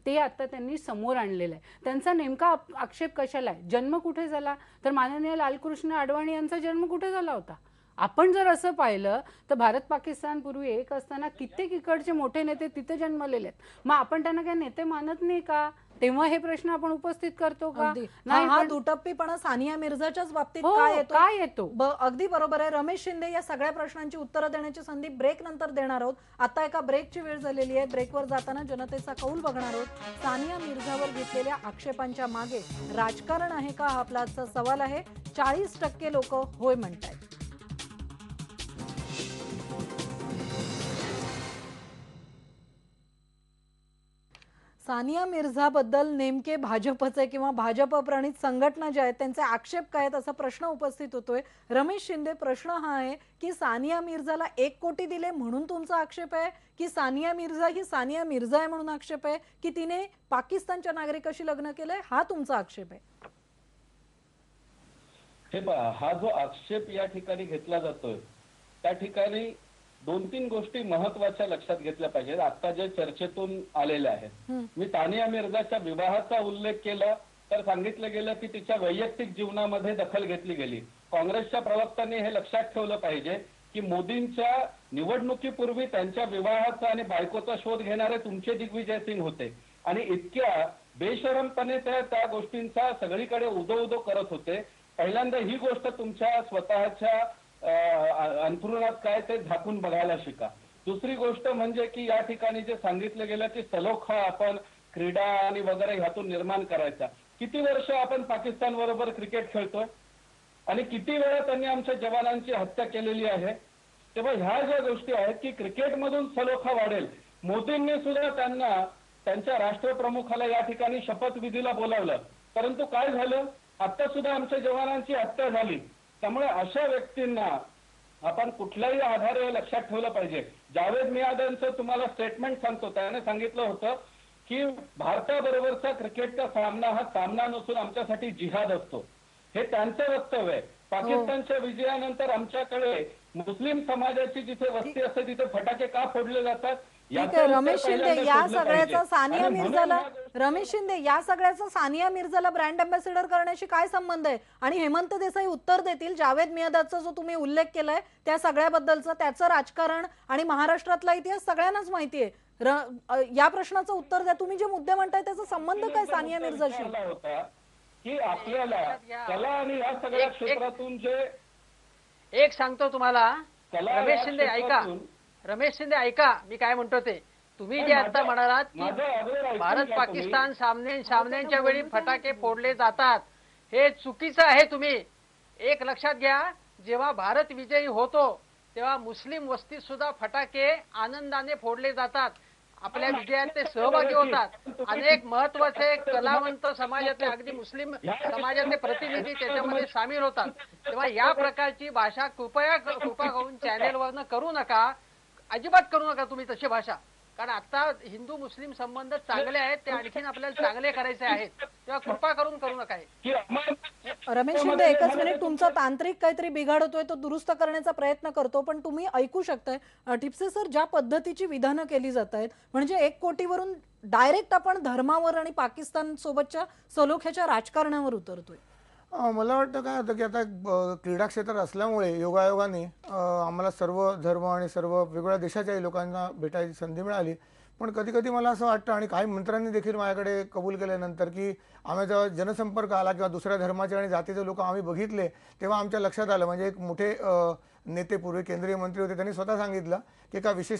B: ते आता त्यांनी समोर आणलेलं आहे. त्यांचा नेमका आक्षेप कशाला आहे? जन्म कुठे झाला? तर माननीय लालकृष्ण अडवाणी यांचा जन्म कुठे झाला होता? आपण जर असं पाहिलं तर भारत पाकिस्तान पूर्वी एक असताना कित्येक इकडचे मोठे नेते तिथे जन्मलेले आहेत. मग आपण त्यांना काय नेते मानत नाही का? तेव्हा हे प्रश्न आपण उपस्थित करतो का?
A: नाही, हा दुटप्पीपणा सानिया मिर्झाच्याच बाबतीत काय येतो? अगदी बरोबर आहे. रमेश शिंदे, या सगळ्या प्रश्नांची उत्तरं देण्याची संधी ब्रेक नंतर देणार आहोत. आता एका ब्रेकची वेळ झालेली आहे. ब्रेकवर जाताना जनतेचा कौल बघणार आहोत. सानिया मिर्झावर घेतलेल्या आक्षेपांच्या मागे राजकारण आहे का, हा आपला आजचा सवाल आहे. 40% लोक होय म्हणतायत. सानिया मिर्झाबद्दल नेमके भाजपचे किंवा भाजप प्रणित संघटना ज्या आहेत त्यांचे आक्षेप काय आहेत असा प्रश्न उपस्थित होतोय. रमेश शिंदे, प्रश्न हा आहे की सानिया मिर्झाला 1 कोटी दिले म्हणून तुमचा आक्षेप आहे, की सानिया मिर्झा ही सानिया मिर्झा आहे म्हणून आक्षेप आहे, की तिने पाकिस्तानच्या नागरिकाशी लग्न केलंय हा तुमचा आक्षेप आहे?
D: हे पहा, हा जो आक्षेप या ठिकाणी घेतला जातोय त्या ठिकाणी 2-3 गोष्टी महत्वाच्या लक्षात घेतल्या पाहिजेत. आता जे चर्चेतून आलेल्या आहेत, मी सानिया मिर्झाच्या विवाहाचा उल्लेख केला तर सांगितलं गेलं की तिच्या वैयक्तिक जीवनामध्ये दखल घेतली गेली. काँग्रेसच्या प्रवक्त्यांनी हे लक्षात ठेवलं पाहिजे की मोदींच्या निवडणुकीपूर्वी त्यांच्या विवाहाचा आणि बायकोचा शोध घेणारे तुमचे दिग्विजय सिंग होते आणि इतक्या बेशरमपणे त्या गोष्टींचा सगळीकडे उदो करत होते. पहिल्यांदा ही गोष्ट तुमच्या स्वतःच्या अंतरुणात काय ते झाकून बघायला शिका. दुसरी गोष्ट म्हणजे की या ठिकाणी जे सांगितलं गेलं की सलोखा आपण क्रीडा आणि वगैरे ह्यातून निर्माण करायचा. किती वर्ष आपण पाकिस्तान बरोबर क्रिकेट खेळतोय आणि किती वेळा त्यांनी आमच्या जवानांची हत्या केलेली आहे. तेव्हा ह्या ज्या गोष्टी आहेत की क्रिकेटमधून सलोखा वाढेल. मोदींनी सुद्धा त्यांना त्यांच्या राष्ट्रप्रमुखाला या ठिकाणी शपथविधीला बोलावलं, परंतु काय झालं, आता सुद्धा आमच्या जवानांची हत्या झाली. त्यामुळे अशा व्यक्तींना आपण कुठल्याही आधारे लक्षात ठेवलं पाहिजे. जावेद मियादांचं तुम्हाला स्टेटमेंट सांगतो, त्याने सांगितलं होतं की भारताबरोबरचा क्रिकेटचा सामना हा सामना नसून आमच्यासाठी जिहाद असतो. हे त्यांचं वक्तव्य आहे. पाकिस्तानच्या विजयानंतर आमच्याकडे मुस्लिम समाजाची जिथे वस्ती असते तिथे फटाके का फोडले जातात?
A: रमेश शिंदे, या सगळ्याचा सानिया मिर्झाला ब्रँड अँबॅसेडर करण्याशी काय संबंध आहे? आणि हेमंत देसाई उत्तर देतील. जावेद मियादादचा जो तुम्ही उल्लेख केलाय त्या सगळ्याबद्दलचं, त्याचं राजकारण आणि महाराष्ट्रातला इतिहास सगळ्यांनाच माहितीये. या प्रश्नाचं उत्तर द्या. तुम्ही जे मुद्दे म्हणताय त्याचा संबंध काय सानिया मिर्झाशी?
D: की आपल्याला कला आणि या सगळ्या क्षेत्रातून जे
C: एक सांगतो तुम्हाला, रमेश शिंदे ऐका मी काय म्हणतो ते. तुम्ही जे आता म्हणालात की भारत पाकिस्तान सामन्यांच्या वेळी फटाके फोडले जातात, हे चुकीचं आहे. तुम्ही एक लक्षात घ्या, जेव्हा भारत विजयी होतो तेव्हा मुस्लिम वस्तीत सुद्धा फटाके आनंदाने फोडले जातात, आपल्या विजयात ते सहभागी होतात. अनेक महत्वाचे कलावंत समाजातले, अगदी मुस्लिम समाजातले प्रतिनिधी त्याच्यामध्ये सामील होतात. तेव्हा या प्रकारची भाषा कृपा करून चॅनेलवरनं करू नका, अजिबात करू नका तुम्ही तशी भाषा. कारण आता हिंदू मुस्लिम संबंध चांगले आहेत, ते आणखीन आपल्याला चांगले करायचे आहेत, तेव्हा कृपा करून करू नका.
A: रमेश शिंदे, एकच मिनिट, तुमचा तांत्रिक काहीतरी बिघाड होतोय, तो दुरुस्त करण्याचा प्रयत्न करतो, पण तुम्ही ऐकू शकताय ठिपसे सर ज्या पद्धतीची विधानं केली जात आहेत, म्हणजे 1 कोटीवरून डायरेक्ट आपण धर्मावर आणि पाकिस्तान सोबतच्या सलोख्याच्या राजकारणावर उतरतोय.
E: मला वाटतं काय होतं की आता क्रीडा क्षेत्रात असल्यामुळे योगायोगाने आम्हाला सर्व धर्म आणि सर्व वेगवेगळ्या देशाच्याही लोकांना भेटायची संधी मिळाली. पण कधी कधी मला असं वाटतं, आणि काही मंत्र्यांनी देखील माझ्याकडे कबूल केल्यानंतर, की आम्ही जेव्हा जनसंपर्क आला किंवा दुसऱ्या धर्माचे आणि जातीचे लोक आम्ही बघितले, तेव्हा आमच्या लक्षात आलं, म्हणजे एक मोठे नेते, पूर्वी केंद्रीय मंत्री होते, त्यांनी स्वतः सांगितलं की एका विशेष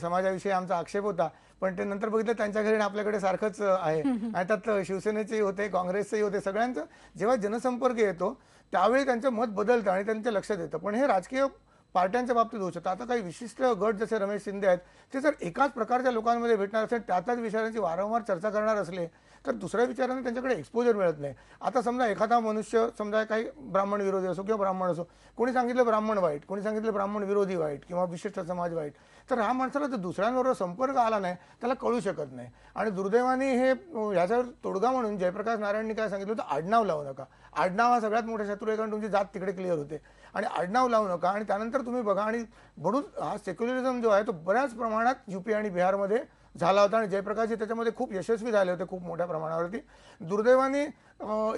E: समाजाविषयी आमचा आक्षेप होता, पण ते नंतर बघितलं त्यांच्या घरी आपल्याकडे सारखंच आहे. आणि त्यात शिवसेनेचेही होते, काँग्रेसचेही होते. सगळ्यांचं जेव्हा जनसंपर्क येतो त्यावेळी त्यांचं मत बदलतं आणि त्यांच्या लक्षात येतं. पण हे राजकीय पार्ट्यांच्या बाबतीत होऊ शकतं. आता काही विशिष्ट गट जसे रमेश शिंदे आहेत, ते जर एकाच प्रकारच्या लोकांमध्ये भेटणार असेल, त्याच विचारांची वारंवार चर्चा करणार असले, तर दुसऱ्या विचारांना त्यांच्याकडे एक्सपोजर मिळत नाही. आता समजा एखादा मनुष्य, समजा काही ब्राह्मण विरोधी असो किंवा ब्राह्मण असो, कोणी सांगितलं ब्राह्मण वाईट, कोणी सांगितलं ब्राह्मण विरोधी वाईट किंवा विशिष्ट समाज वाईट, तर हा माणसाला जर दुसऱ्यांबरोबर संपर्क आला नाही, त्याला कळू शकत नाही. आणि दुर्दैवाने हे ह्याच्यावर तोडगा म्हणून जयप्रकाश नारायणनी काय सांगितलं होतं, आडनाव लावू नका. आडनाव हा सगळ्यात मोठा शत्रू आहे, कारण तुमची जात तिकडे क्लिअर होते. आणि आडनाव लावू नका. आणि त्यानंतर तुम्ही बघा, आणि म्हणून हा सेक्युलरिझम जो आहे तो बऱ्याच प्रमाणात UP आणि बिहारमध्ये झाला होता, आणि जयप्रकाशजी त्याच्यामध्ये खूप यशस्वी झाले होते, खूप मोठ्या प्रमाणावरती. दुर्दैवाने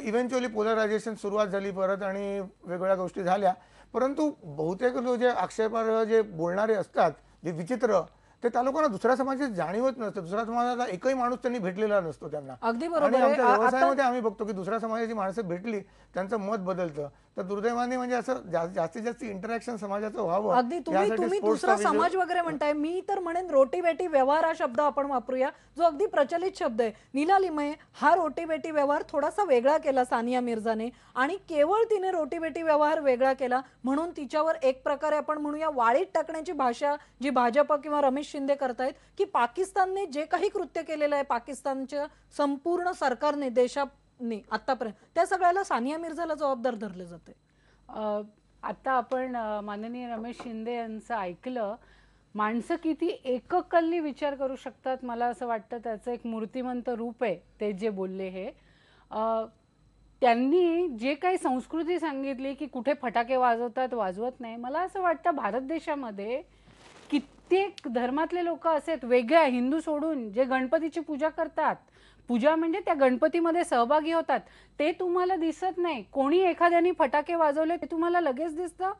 E: इव्हेंच्युअली पोलरायझेशन सुरुवात झाली परत, आणि वेगवेगळ्या गोष्टी झाल्या. परंतु बहुतेक लोक जे आक्षेपार्ह जे बोलणारे असतात, जे विचित्र, ते त्या लोकांना दुसऱ्या समाजाची जाणीवच नसते. दुसऱ्या समाजाचा एकही माणूस त्यांनी भेटलेला नसतो त्यांना.
A: अगदी
E: आणि
A: बरोबर आहे.
E: आमच्या व्यवसायामध्ये आम्ही बघतो की दुसऱ्या समाजाची माणसं भेटली, त्यांचं मत बदलतं. तर दुर्दैवाने म्हणजे असं जास्तीत जास्त इंटरॅक्शन समाजाचं व्हावं.
A: अगदी तुम्ही दुसरा समाज वगैरे म्हणताय, मी तर म्हणेन रोटी बेटी व्यवहार हा शब्द आपण वापरूया, जो अगदी प्रचलित शब्द आहे. नीला लिमये हा रोटी बेटी व्यवहार थोडासा वेगळा केला सानिया मिर्झाने, आणि केवळ तिने रोटी बेटी व्यवहार वेगळा केला म्हणून तिच्यावर एक प्रकारे आपण म्हणूया वाळीत टाकण्याची भाषा जी भाजप किंवा रमेश शिंदे करतायत, की पाकिस्तानने जे काही कृत्य केलेलं आहे पाकिस्तानच्या संपूर्ण सरकारने, देशाने आतापर्यंत, त्या सगळ्याला सानिया मिर्झाला जबाबदार धरले जाते.
B: आता आपण माननीय रमेश शिंदे यांचं ऐकलं. माणसं किती एककल्ली विचार करू शकतात, मला असं वाटतं त्याचं एक मूर्तिमंत रूप आहे ते जे बोलले हे. त्यांनी जे काही संस्कृती सांगितली की कुठे फटाके वाजवतात, वाजवत नाही, मला असं वाटतं भारत देशामध्ये कित्येक धर्मातले लोक असे वेगळ्या हिंदू सोडून जे गणपतीची पूजा करतात, पूजा म्हणजे त्या गणपतीमध्ये सहभागी होतात, ते तुम्हाला दिसत नाही. कोणी एखाद्याने फटाके वाजवले ते तुम्हाला लगेच दिसतं.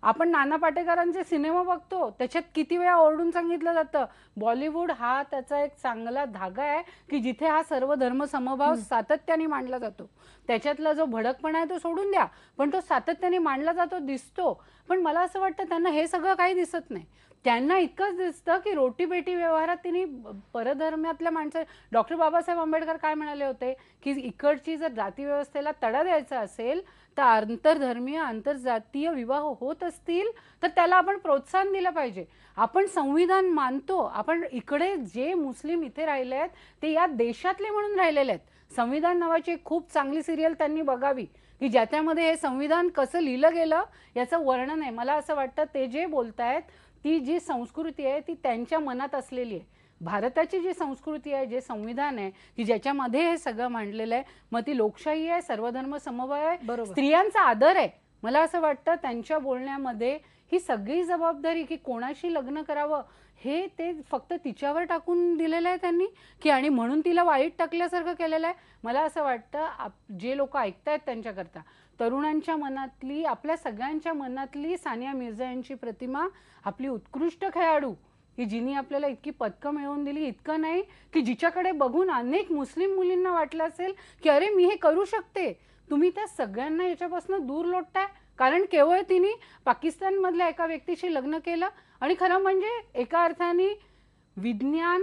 B: आपण नाना पाटेकरांचे सिनेमा बघतो, त्याच्यात किती वेळा ओरडून सांगितलं जातं बॉलिवूड हा त्याचा एक चांगला धागा आहे की जिथे हा सर्व धर्म समभाव सातत्याने मांडला जातो. त्याच्यातला जो भडकपणा आहे तो सोडून द्या, पण तो सातत्याने मांडला जातो, दिसतो. पण मला असं वाटतं त्यांना हे सगळं काही दिसत नाही. त्यांना इतकंच दिसतं की रोटी बेटी व्यवहारात तिने परधर्मातल्या माणसं, डॉक्टर बाबासाहेब आंबेडकर काय म्हणाले होते की इकडची जर जाती व्यवस्थेला तडा द्यायचा असेल तर आंतरधर्मीय आंतरजातीय विवाह होत असतील तर त्याला आपण प्रोत्साहन दिलं पाहिजे. आपण संविधान मानतो, आपण इकडे जे मुस्लिम इथे राहिले आहेत ते या देशातले म्हणून राहिलेले आहेत. संविधान नावाची एक खूप चांगली सिरियल त्यांनी बघावी की ज्याच्यामध्ये हे संविधान कसं लिहिलं गेलं याचं वर्णन आहे. मला असं वाटतं ते जे बोलतायत ती जी संस्कृती आहे ती त्यांच्या मनात असलेली आहे. भारताची जी संस्कृती आहे, जे संविधान आहे की ज्याच्यामध्ये हे सगळं मांडलेलं आहे, मग ती लोकशाही आहे, सर्वधर्म समभाव आहे, स्त्रियांचा आदर आहे. मला असं वाटतं त्यांच्या बोलण्यामध्ये ही सगळी जबाबदारी की कोणाशी लग्न करावं हे ते फक्त तिच्यावर टाकून दिलेलं आहे त्यांनी, की आणि म्हणून तिला वाईट टाकल्यासारखं केलेलं आहे. मला असं वाटतं जे लोक ऐकतायत त्यांच्याकरता, तरुणांच्या मनातली, आपल्या सगळ्यांच्या मनातली सानिया मिर्झा यांची प्रतिमा, आपली उत्कृष्ट खेळाडू की जिने आपल्याला इतकी पदकं मिळवून दिली, इतकं नाही की जिच्याकडे बघून अनेक मुस्लिम मुलींना वाटलं असेल की अरे मी हे करू शकते, तुम्ही त्या सगळ्यांना याच्यापासून दूर लोटताय. कारण केवळ तिने पाकिस्तानमधल्या एका व्यक्तीशी लग्न केलं आणि खरं म्हणजे एका अर्थाने विज्ञान,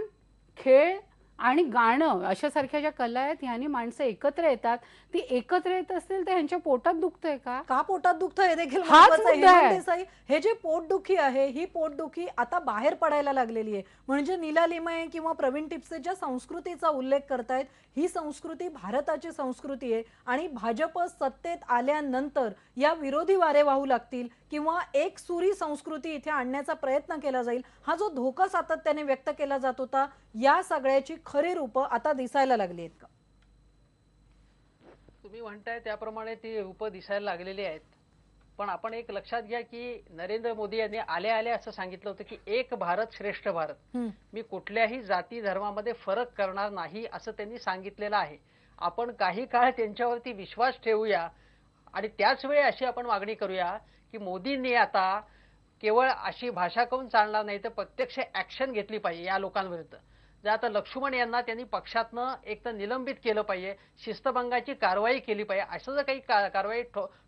B: खेळ आणि गाणं अशा सारख्या ज्या कला आहेत ह्यानी माणसं एकत्र येतात. ती एकत्र येत असतील तर ह्यांच्या पोटात दुखतंय का
A: पोटात दुखतं हे देखील
B: हाच
A: महत्त्वाचं आहे.
B: मुद्दा आहे.
A: हेमंत देसाई, हे जे पोटदुखी आहे ही पोटदुखी आता बाहेर पडायला लागलेली आहे. म्हणजे नीला लिमये किंवा प्रवीण टिपसे ज्या संस्कृतीचा उल्लेख करतायत ही संस्कृती भारताची संस्कृती आहे आणि भाजप सत्तेत आल्यानंतर या विरोधी वारे वाहू लागतील किंवा एक सुरी संस्कृती इथे आणण्याचा प्रयत्न केला जाईल. हा जो धोका सातत्याने व्यक्त केला जात होता या सगळ्याची खरी रूप आता दिसायला लागली आहेत का?
C: तुम्ही म्हणताय त्याप्रमाणे ती रूपं दिसायला लागलेली आहेत. पण आपण एक लक्षात घ्या की नरेंद्र मोदी यांनी आले आले असं सांगितलं होतं की एक भारत श्रेष्ठ भारत. मी कुठल्याही जाती धर्मामध्ये फरक करणार नाही असं त्यांनी सांगितलेलं आहे. आपण काही काळ त्यांच्यावरती विश्वास ठेवूया आणि त्याच वेळी अशी आपण मागणी करूया की मोदींनी आता केवळ अशी भाषा करून चालणार नाही तर प्रत्यक्ष ऍक्शन घेतली पाहिजे या लोकांविरुद्ध. जर आता लक्ष्मण यांना त्यांनी पक्षातनं एक तर निलंबित केलं पाहिजे, शिस्तभंगाची कारवाई केली पाहिजे. असं जर काही कारवाई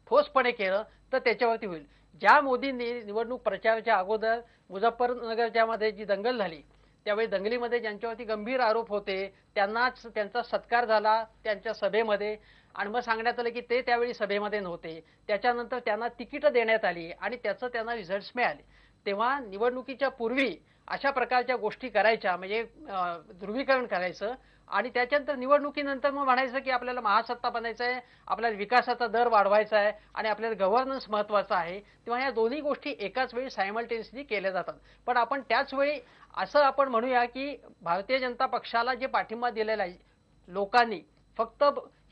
C: ठोसपणे केलं तर त्याच्यावरती होईल. ज्या मोदींनी निवडणूक प्रचाराच्या अगोदर मुझफ्फरनगरच्या मध्ये जी दंगल झाली त्यावेळी दंगलीमध्ये ज्यांच्यावरती गंभीर आरोप होते त्यांनाच त्यांचा सत्कार झाला त्यांच्या सभेमध्ये आणि मग सांगण्यात आलं की ते त्यावेळी सभेमध्ये नव्हते. त्याच्यानंतर त्यांना तिकीटं देण्यात आली आणि त्याचं त्यांना रिझल्ट्स मिळाले. तेव्हा निवडणुकीच्या पूर्वी अशा प्रकारच्या गोष्टी करायच्या म्हणजे ध्रुवीकरण करायचं आणि त्याच्यानंतर निवडणुकीनंतर मग म्हणायचं की आपल्याला महासत्ता बनायचं आहे, आपल्याला विकासाचा दर वाढवायचा आहे आणि आपल्याला गव्हर्नन्स महत्वाचा आहे. तेव्हा या दोन्ही गोष्टी एकाच वेळी सायमल्टेनियसली केल्या जातात. पण आपण त्याच वेळी असं आपण म्हणूया की भारतीय जनता पक्षाला जे पाठिंबा दिलेला आहे लोकांनी, फक्त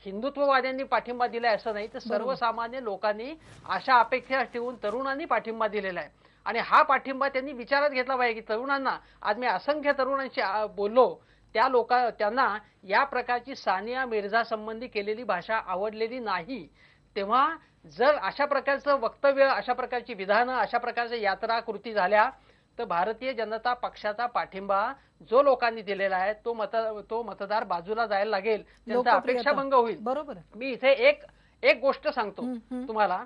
C: हिंदुत्ववाद्यांनी पाठिंबा दिलाय असं नाही तर सर्वसामान्य लोकांनी अशा अपेक्षा ठेवून तरुणांनी पाठिंबा दिलेला आहे. आणि हा पाठिंबा त्यांनी विचारात घेतला पाहिजे की तरुणांना, आज मी असंख्य तरुणांशी बोललो, त्यांना या प्रकारची सानिया मिर्झा संबंधी केलेली भाषा आवडलेली नाही. तेव्हा जर अशा प्रकारचं वक्तव्य, अशा प्रकारची विधानं, अशा प्रकारच्या यात्रा कृती झाल्या तर भारतीय जनता पक्षाचा पाठिंबा जो लोकांनी दिलेला आहे तो मतदार बाजूला जायला लागेल, त्यांचा अपेक्षाभंग होईल.
A: बरोबर.
C: मी इथे एक गोष्ट सांगतो तुम्हाला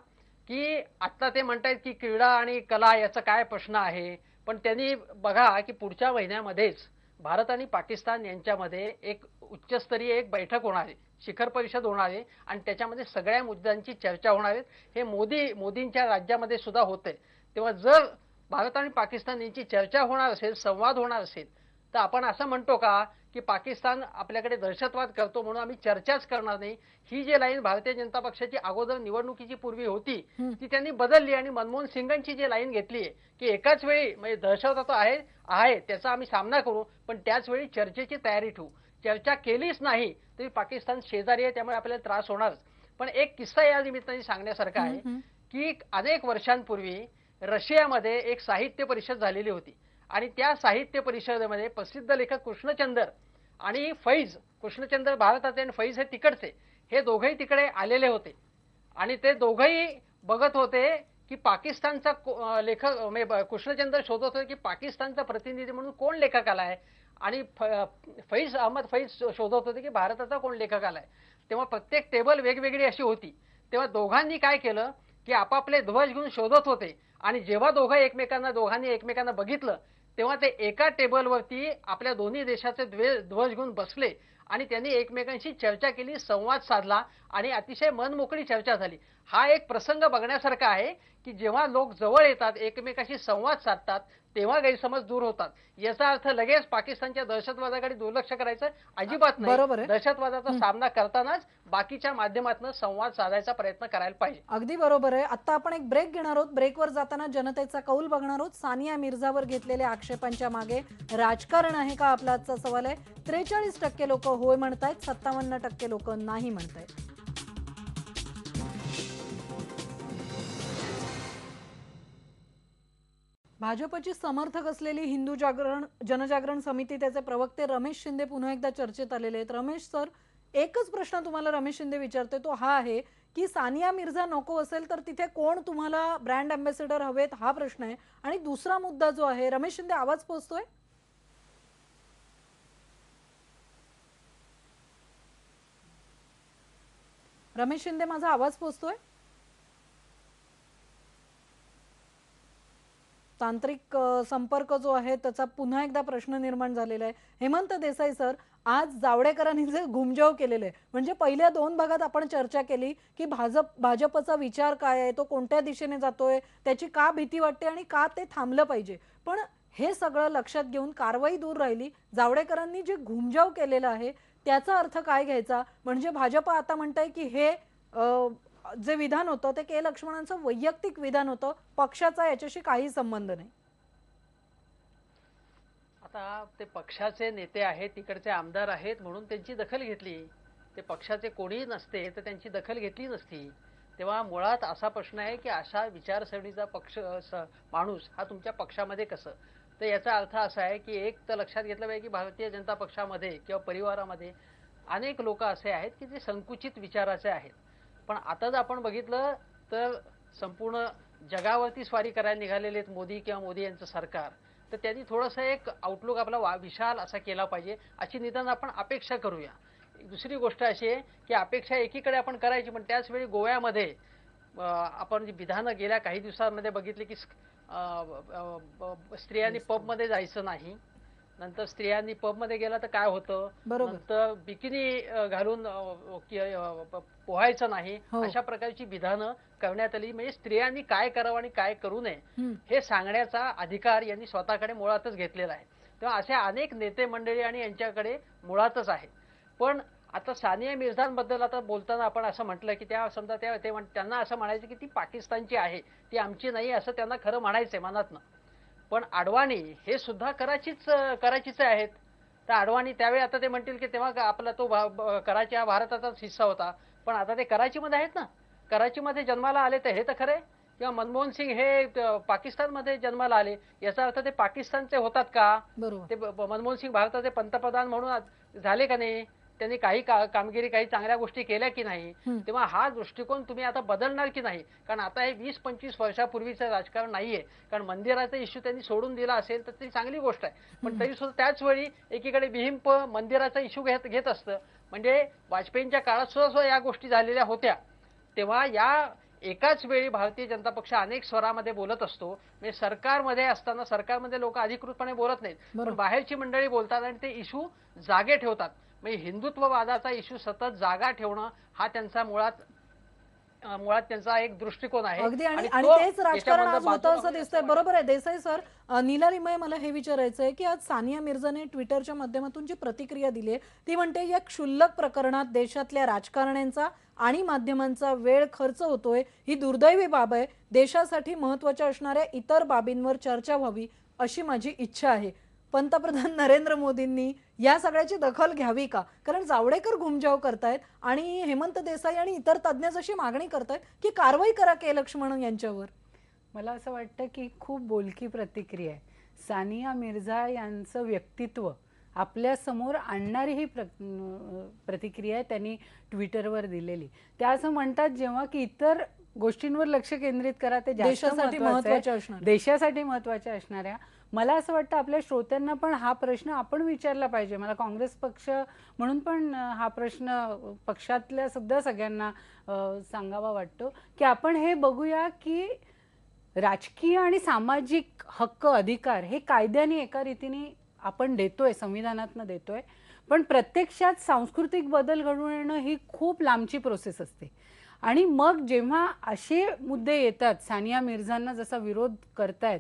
C: की आता ते म्हणतायत की क्रीडा आणि कला याचा काय प्रश्न आहे. पण त्यांनी बघा की पुढच्या महिन्यामध्येच भारत आणि पाकिस्तान यांच्यामध्ये एक उच्चस्तरीय एक बैठक होणार आहे, शिखर परिषद होणार आहे आणि त्याच्यामध्ये सगळ्या मुद्द्यांची चर्चा होणार आहे. हे मोदींच्या राज्यामध्ये सुद्धा होते. तेव्हा जर भारत आणि पाकिस्तान यांची चर्चा होणार असेल, संवाद होणार असेल तर आपण असं म्हणतो का की पाकिस्तान आपल्याकडे दहशतवाद करतो म्हणून आम्ही चर्चाच करणार नाही. ही जी लाईन भारतीय जनता पक्षाची अगोदर निवडणुकीची पूर्वी होती ती त्यांनी बदलली आणि मनमोहन सिंगांची जी लाईन घेतली आहे की एकाच वेळी म्हणजे दहशतवाद आहे त्याचा आम्ही सामना करू पण त्याच वेळी चर्चेची तयारी ठेवू. चर्चा केलीच नाही तरी पाकिस्तान शेजारी आहे त्यामुळे आपल्याला त्रास होणारच. पण एक किस्सा या निमित्ताने सांगण्यासारखा आहे की अनेक वर्षांपूर्वी रशियामध्ये एक साहित्य परिषद झालेली होती आणि त्या साहित्य परिषदेमध्ये प्रसिद्ध लेखक कृष्णचंद्र आणि फैज, कृष्णचंद्र भारताचे आणि फैज हे तिकडचे, हे दोघंही तिकडे आलेले होते आणि ते दोघंही बघत होते की पाकिस्तानचा लेखक कृष्णचंद्र शोधत होते की पाकिस्तानचा प्रतिनिधी म्हणून कोण लेखक आलाय आणि अहमद फैज शोधत होते की भारताचा कोण लेखक आलाय. तेव्हा प्रत्येक टेबल वेगवेगळी अशी होती. तेव्हा दोघांनी काय केलं की आपापले ध्वज घेऊन शोधत होते आणि जेव्हा दोघांनी एकमेकांना बघितलं तेव्हा ते एका टेबलवरती आपल्या दोन्ही देशाचे ध्वज घेऊन बसले आणि त्यांनी एकमेकांशी चर्चा केली, संवाद साधला आणि अतिशय मनमोकळी चर्चा झाली. हा एक प्रसंग बघण्यासारखा आहे की जेव्हा लोक जवळ येतात, एकमेकांशी संवाद साधतात तेव्हा गैरसमज दूर होतात. याचा अर्थ लगेच पाकिस्तानच्या दहशतवादाकडे दुर्लक्ष करायचं अजिबात नाही. दहशतवादाचा सामना करतानाच बाकीच्या माध्यमातून संवाद साधायचा प्रयत्न करायला पाहिजे.
A: अगदी बरोबर आहे. आता आपण एक ब्रेक घेणार आहोत. ब्रेकवर जाताना जनतेचा कौल बघणार आहोत. सानिया मिर्झावर घेतलेल्या आक्षेपांच्या मागे राजकारण आहे का, आपला आजचा सवाल आहे. 43% लोक होय म्हणतायत, 57% लोक नाही म्हणतायत. भाजपची समर्थक असलेली हिंदू जनजागरण समिती, त्याचे प्रवक्ते रमेश शिंदे पुन्हा एकदा चर्चेत आलेले आहेत. रमेश सर, एकच प्रश्न तुम्हाला रमेश शिंदे विचारते, तो हा आहे की सानिया मिर्झा नको असेल तर तिथे कोण तुम्हाला ब्रँड अँबॅसेडर हवेत, हा प्रश्न आहे. आणि दुसरा मुद्दा जो आहे, रमेश शिंदे आवाज पोहोचतोय? रमेश शिंदे, माझा आवाज पोहोचतोय? तांत्रिक संपर्क जो आहे त्याचा पुन्हा एकदा प्रश्न निर्माण झालेला आहे. हेमंत देसाई सर, आज जावडेकरांनी जे घुमजाव केलेले आहे, म्हणजे पहिल्या 2 भागात आपण चर्चा केली की भाजपचा विचार काय आहे, तो कोणत्या दिशेने जातोय, त्याची का भीती वाटते आणि का ते थांबलं पाहिजे. पण हे सगळं लक्षात घेऊन कारवाई दूर राहिली. जावडेकरांनी जे घुमजाव केलेला आहे त्याचा अर्थ काय घ्यायचा? म्हणजे भाजप आता म्हणताय की हे जे विधान होतं ते के लक्ष्मणांचं वैयक्तिक विधान होतं, पक्षाचा याच्याशी काही संबंध नाही.
C: आता ते पक्षाचे नेते आहेत, तिकडचे आमदार आहेत म्हणून त्यांची दखल घेतली. ते पक्षाचे कोणीही नसते तर त्यांची दखल घेतली नसती. तेव्हा मुळात असा प्रश्न आहे की अशा विचारसरणीचा माणूस हा तुमच्या पक्षामध्ये कसं? तर याचा अर्थ असा आहे की एक तर लक्षात घेतलं पाहिजे की भारतीय जनता पक्षामध्ये किंवा परिवारामध्ये अनेक लोक असे आहेत की जे संकुचित विचाराचे आहेत. पण आता जर आपण बघितलं तर संपूर्ण जगावरती स्वारी करायला निघालेले आहेत मोदी किंवा मोदी यांचं सरकार. तर त्यांनी थोडंसं एक आउटलुक आपला विशाल असा केला पाहिजे अशी निदान आपण अपेक्षा करूया. दुसरी गोष्ट अशी आहे की अपेक्षा एकीकडे आपण करायची, पण त्याच वेळी गोव्यामध्ये आपण जी विधानं गेल्या काही दिवसांमध्ये बघितली की स्त्रियांनी पबमध्ये जायचं नाही, नंतर स्त्रियांनी पबमध्ये गेला तर काय होतं, नंतर बिकिनी घालून पोहायचं नाही, अशा प्रकारची विधानं करण्यात आली. म्हणजे स्त्रियांनी काय करावं आणि काय करू नये हे सांगण्याचा अधिकार यांनी स्वतःकडे मुळातच घेतलेला आहे. तेव्हा अशा अनेक नेते मंडळी आणि यांच्याकडे मुळातच आहे. पण आता सानिया मिर्झांबद्दल आता बोलताना आपण असं म्हटलं की त्या समजा त्यांना असं म्हणायचं की ती पाकिस्तानची आहे, ती आमची नाही असं त्यांना खरं म्हणायचंय मनातनं. पण अडवाणी हे सुद्धा कराचीचे आहेत. तर अडवाणी त्यावेळी आता ते म्हणतील की तेव्हा आपला तो कराची हा भारताचाच हिस्सा होता, पण आता ते कराचीमध्ये आहेत ना, कराचीमध्ये जन्माला आले तर हे तर खरे. किंवा मनमोहन सिंग हे पाकिस्तानमध्ये जन्माला आले, याचा अर्थ ते पाकिस्तानचे होतात का? ते मनमोहन सिंग भारताचे पंतप्रधान म्हणून झाले का नाही? त्यांनी काही कामगिरी काही चांगल्या गोष्टी केल्या की नाही? तेव्हा हा दृष्टिकोन तुम्ही आता बदलणार की नाही? कारण आता हे 20-25 वर्षापूर्वीचं राजकारण नाहीये. कारण मंदिराचा इश्यू त्यांनी सोडून दिला असेल तर ती चांगली गोष्ट आहे, पण तरी सुद्धा त्याच वेळी एकीकडे विहिंप मंदिराचा इश्यू घेत असतं. म्हणजे वाजपेयींच्या काळात सुद्धा या गोष्टी झालेल्या होत्या. तेव्हा या एकाच वेळी भारतीय जनता पक्ष अनेक स्वरामध्ये बोलत असतो. म्हणजे सरकारमध्ये असताना सरकारमध्ये लोक अधिकृतपणे बोलत नाहीत, पण बाहेरची मंडळी बोलतात आणि ते इश्यू जागे ठेवतात. म्हणजे हिंदुत्ववादाचा इश्यू सतत जागा ठेवणं हा त्यांचा मुळात त्यांचा एक दृष्टिकोन आहे.
A: अगदी, आणि तेच राजकारण आज होतं असं दिसतंय. बरोबर आहे देसाई सर. नीला लिमये, मला हे विचारायचं आहे की आज सानिया मिर्झाने ट्विटरच्या माध्यमातून जी प्रतिक्रिया दिली आहे ती म्हणते या क्षुल्लक प्रकरणात देशातल्या राजकारण्यांचा आणि माध्यमांचा वेळ खर्च होतोय, ही दुर्दैवी बाब आहे. देशासाठी महत्त्वाच्या असणाऱ्या इतर बाबींवर चर्चा व्हावी अशी माझी इच्छा आहे. पंतप्रधान नरेंद्र मोदींनी या सगळ्याची दखल घ्यावी का? कारण जावडेकर घुमजाव करतायत आणि हेमंत देसाई आणि इतर तज्ञ जशी मागणी करतायत की कारवाई करा के लक्ष्मण यांच्यावर.
B: मला असं वाटतं की खूप बोलकी प्रतिक्रिया आहे. सानिया मिर्झा यांचं व्यक्तित्व आपल्या समोर आणणारी ही प्रतिक्रिया आहे त्यांनी ट्विटरवर दिलेली. त्या असं म्हणतात जेव्हा की इतर गोष्टींवर लक्ष केंद्रित करा, ते
A: देशासाठी
B: महत्त्वाच्या असणाऱ्या. मला असं वाटतं आपल्या श्रोत्यांना पण हा प्रश्न आपण विचारला पाहिजे. मला काँग्रेस पक्ष म्हणून पण हा प्रश्न पक्षातल्या सुद्धा सगळ्यांना सांगावा वाटतो की आपण हे बघूया की राजकीय आणि सामाजिक हक्क अधिकार हे कायद्याने एका रीतीने आपण देतोय, संविधानातनं देतोय, पण प्रत्यक्षात सांस्कृतिक बदल घडवून येणं ही खूप लांबची प्रोसेस असते. आणि मग जेव्हा असे मुद्दे येतात, सानिया मिर्झांना जसा विरोध करतायत,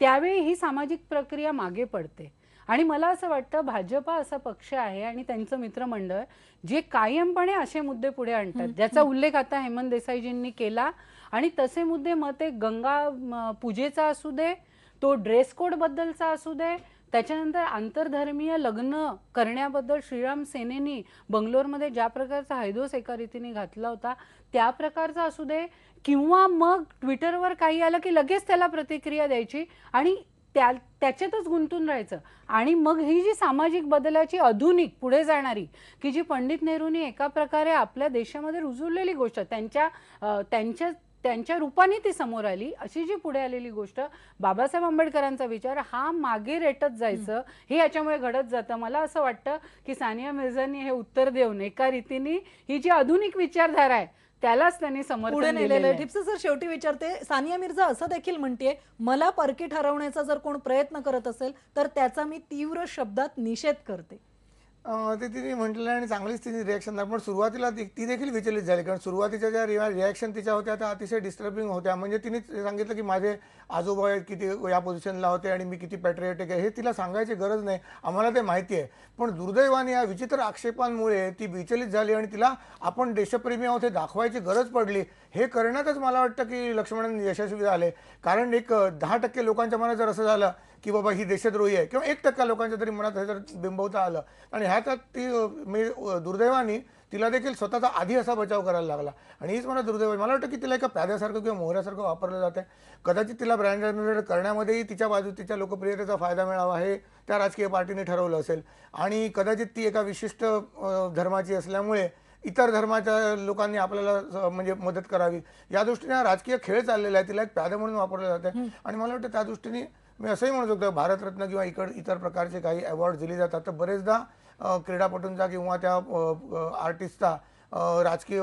B: त्यावेळी ही सामाजिक प्रक्रिया मागे पडते. आणि मला असं वाटतं भाजपा असा पक्ष आहे आणि त्यांचं मित्रमंडळ जे कायमपणे असे मुद्दे पुढे आणतात ज्याचा उल्लेख आता हेमंत देसाईजींनी केला. आणि तसे मुद्दे मग ते गंगा पूजेचा असू दे, तो ड्रेस कोड बद्दलचा असू दे, त्याच्यानंतर आंतरधर्मीय लग्न करण्याबद्दल श्रीराम सेनेनी बंगलोरमध्ये ज्या प्रकारचा हैदोस एका रीतीने घातला होता त्या प्रकारचा असू दे, किंवा मग ट्विटरवर काही आलं की लगेच त्याला प्रतिक्रिया द्यायची आणि त्याच्यातच गुंतून राहायचं. आणि मग ही जी सामाजिक बदलाची आधुनिक पुढे जाणारी की जी पंडित नेहरूंनी एका प्रकारे आपल्या देशामध्ये रुजवलेली गोष्ट त्यांच्या रूपाने ती समोर आली, अशी जी पुढे आलेली गोष्ट, बाबासाहेब आंबेडकरांचा विचार हा मागे रेटत जायचं हे याच्यामुळे घडत जातं. मला असं वाटतं की सानिया मिर्झांनी हे उत्तर देऊन एका रीतीने ही जी आधुनिक विचारधारा आहे त्यालाच त्यांनी समर्थन
A: पुढे
B: दिलेलं
A: नेलेलं
B: आहे.
A: आहे. ठिपसे सर शेवटी विचारते, सानिया मिर्झा असं देखील म्हणते, मला परकी ठरवण्याचा जर कोण प्रयत्न करत असेल तर त्याचा मी तीव्र शब्दात निषेध करते.
E: ते तिने म्हटलं आणि चांगलीच तिने रिॲक्शन दाखवली. पण सुरुवातीला ती देखील विचलित झाली, कारण सुरुवातीच्या ज्या रिॲक्शन तिच्या होत्या त्या अतिशय डिस्टर्बिंग होत्या. म्हणजे तिने सांगितलं की माझे आजोबा किती या पोझिशनला होते आणि मी किती पॅट्रियोटिक आहे, हे तिला सांगायची गरज नाही, आम्हाला ते माहिती आहे. पण दुर्दैवाने या विचित्र आक्षेपांमुळे ती विचलित झाली आणि तिला आपण देशप्रेमी आहोत हे दाखवायची गरज पडली. हे करण्यातच मला वाटतं की लक्ष्मणन यशस्वी झाले. कारण एक 10% लोकांच्या मनात जर असं झालं की बाबा ही देशद्रोही आहे, किंवा 1% लोकांच्या तरी मनात हे जर बिंबवता आलं, आणि ह्याच्यात ती दुर्दैवाने तिला देखील स्वतःचा आधी असा बचाव करायला लागला. आणि हीच मला दुर्दैव आहे. मला वाटतं की तिला एका प्याद्यासारखं किंवा मोहऱ्यासारखं वापरलं जातं. कदाचित तिला ब्रँड अँबॅसेडर करण्यामध्येही तिच्या तिच्या लोकप्रियतेचा फायदा मिळावा हे त्या राजकीय पार्टीने ठरवलं असेल. आणि कदाचित ती एका विशिष्ट धर्माची असल्यामुळे इतर धर्माच्या लोकांनी आपल्याला म्हणजे मदत करावी, या दृष्टीने हा राजकीय खेळ चाललेला आहे. तिला एक प्यादे म्हणून वापरलं जातं. आणि मला वाटतं त्या दृष्टीने मी असंही म्हणू शकतो, भारतरत्न किंवा इतर प्रकारचे काही अवॉर्ड दिले जातात तर बरेचदा क्रीडापटूंचा किंवा त्या आर्टिस्टचा राजकीय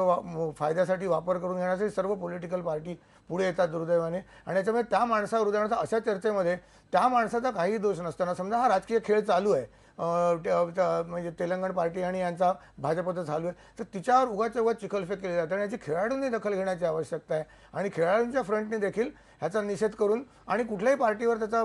E: फायद्यासाठी वापर करून घेण्यासाठी सर्व पॉलिटिकल पार्टी पुढे येतात दुर्दैवाने. आणि याच्यामुळे त्या माणसावर उदाहरणार्थ अशा चर्चेमध्ये त्या माणसाचा काही दोष नसताना समजा हा राजकीय खेळ चालू आहे, म्हणजे तेलंगण पार्टी आणि यांचा भाजपचं चालू आहे, तर तिच्यावर उगाच चिखलफेक केली जाते. आणि याची खेळाडूंनी दखल घेण्याची आवश्यकता आहे. आणि खेळाडूंच्या फ्रंटने देखील ह्याचा निषेध करून, आणि कुठल्याही पार्टीवर त्याचा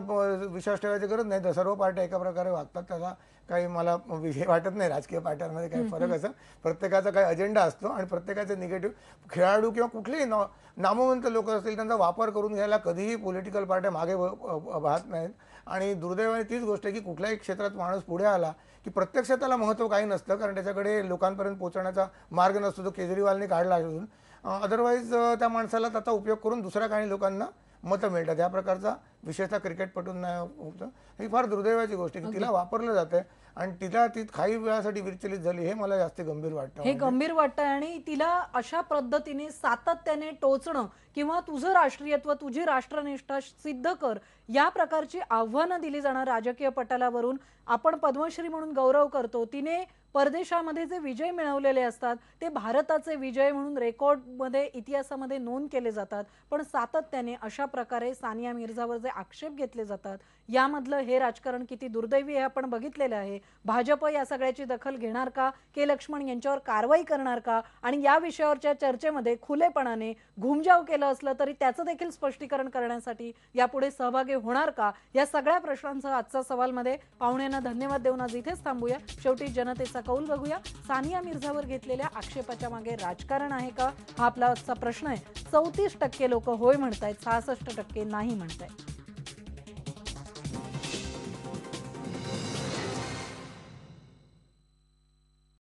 E: विश्वास ठेवायची गरज नाही, तर सर्व पार्ट्या एका प्रकारे वागतात, त्याचा काही मला विषय वाटत नाही. राजकीय पार्ट्यांमध्ये काही फरक असेल, प्रत्येकाचा काही अजेंडा असतो आणि प्रत्येकाचे निगेटिव्ह खेळाडू किंवा कुठलेही नामवंत लोक असतील त्यांचा वापर करून घ्यायला कधीही पॉलिटिकल पार्ट्या मागे वाहत नाहीत. आणि दुर्दैवाने तीच गोष्ट आहे की कुठल्याही क्षेत्रात माणूस पुढे आला की प्रत्यक्ष त्याला महत्त्व काही नसतं, कारण त्याच्याकडे लोकांपर्यंत पोहोचण्याचा मार्ग नसतो, तो केजरीवालने काढला असून. अदरवाईज त्या माणसाला त्याचा उपयोग करून दुसऱ्या काही लोकांना मतं मिळतात. या प्रकारचा विशेषतः क्रिकेटपटूंना होतं. ही फार दुर्दैवाची गोष्ट आहे की तिला वापरलं जातंय आणि तिला ती काही वेळासाठी विचलित झाली, हे मला जास्त गंभीर वाटतं.
A: हे गंभीर वाटतं. आणि तिला अशा पद्धतीने सातत्याने टोचणं किंवा तुझं राष्ट्रीयत्व, तुझी राष्ट्रनिष्ठा सिद्ध कर, या प्रकारची आव्हानं दिली जाणार राजकीय पटलावरून. आपण पद्मश्री म्हणून गौरव करतो. तिने परदेशामध्ये जे विजय मिळवलेले असतात ते भारताचे विजय म्हणून रेकॉर्डमध्ये, इतिहासामध्ये नोंद केले जातात. पण सातत्याने अशा प्रकारे सानिया मिर्झावर जे आक्षेप घेतले जातात, यामधलं हे राजकारण किती दुर्दैवी हे आपण बघितलेलं आहे. भाजप या सगळ्याची दखल घेणार का? के लक्ष्मण यांच्यावर कारवाई करणार का? आणि या विषयावरच्या चर्चेमध्ये खुलेपणाने घुमजाव केलं असलं तरी त्याचं देखील स्पष्टीकरण करण्यासाठी यापुढे सहभागी होणार का? या सगळ्या प्रश्नांचा आजचा सवालमध्ये पाहुण्यांना धन्यवाद देऊन आज इथेच थांबूया. शेवटी जनतेचा कौल बघूया. सानिया मिर्झावर घेतलेल्या आक्षेपाच्या मागे राजकारण आहे का? हा आपला आजचा प्रश्न आहे. 34% लोक होय म्हणतायत, 66% नाही म्हणतायत.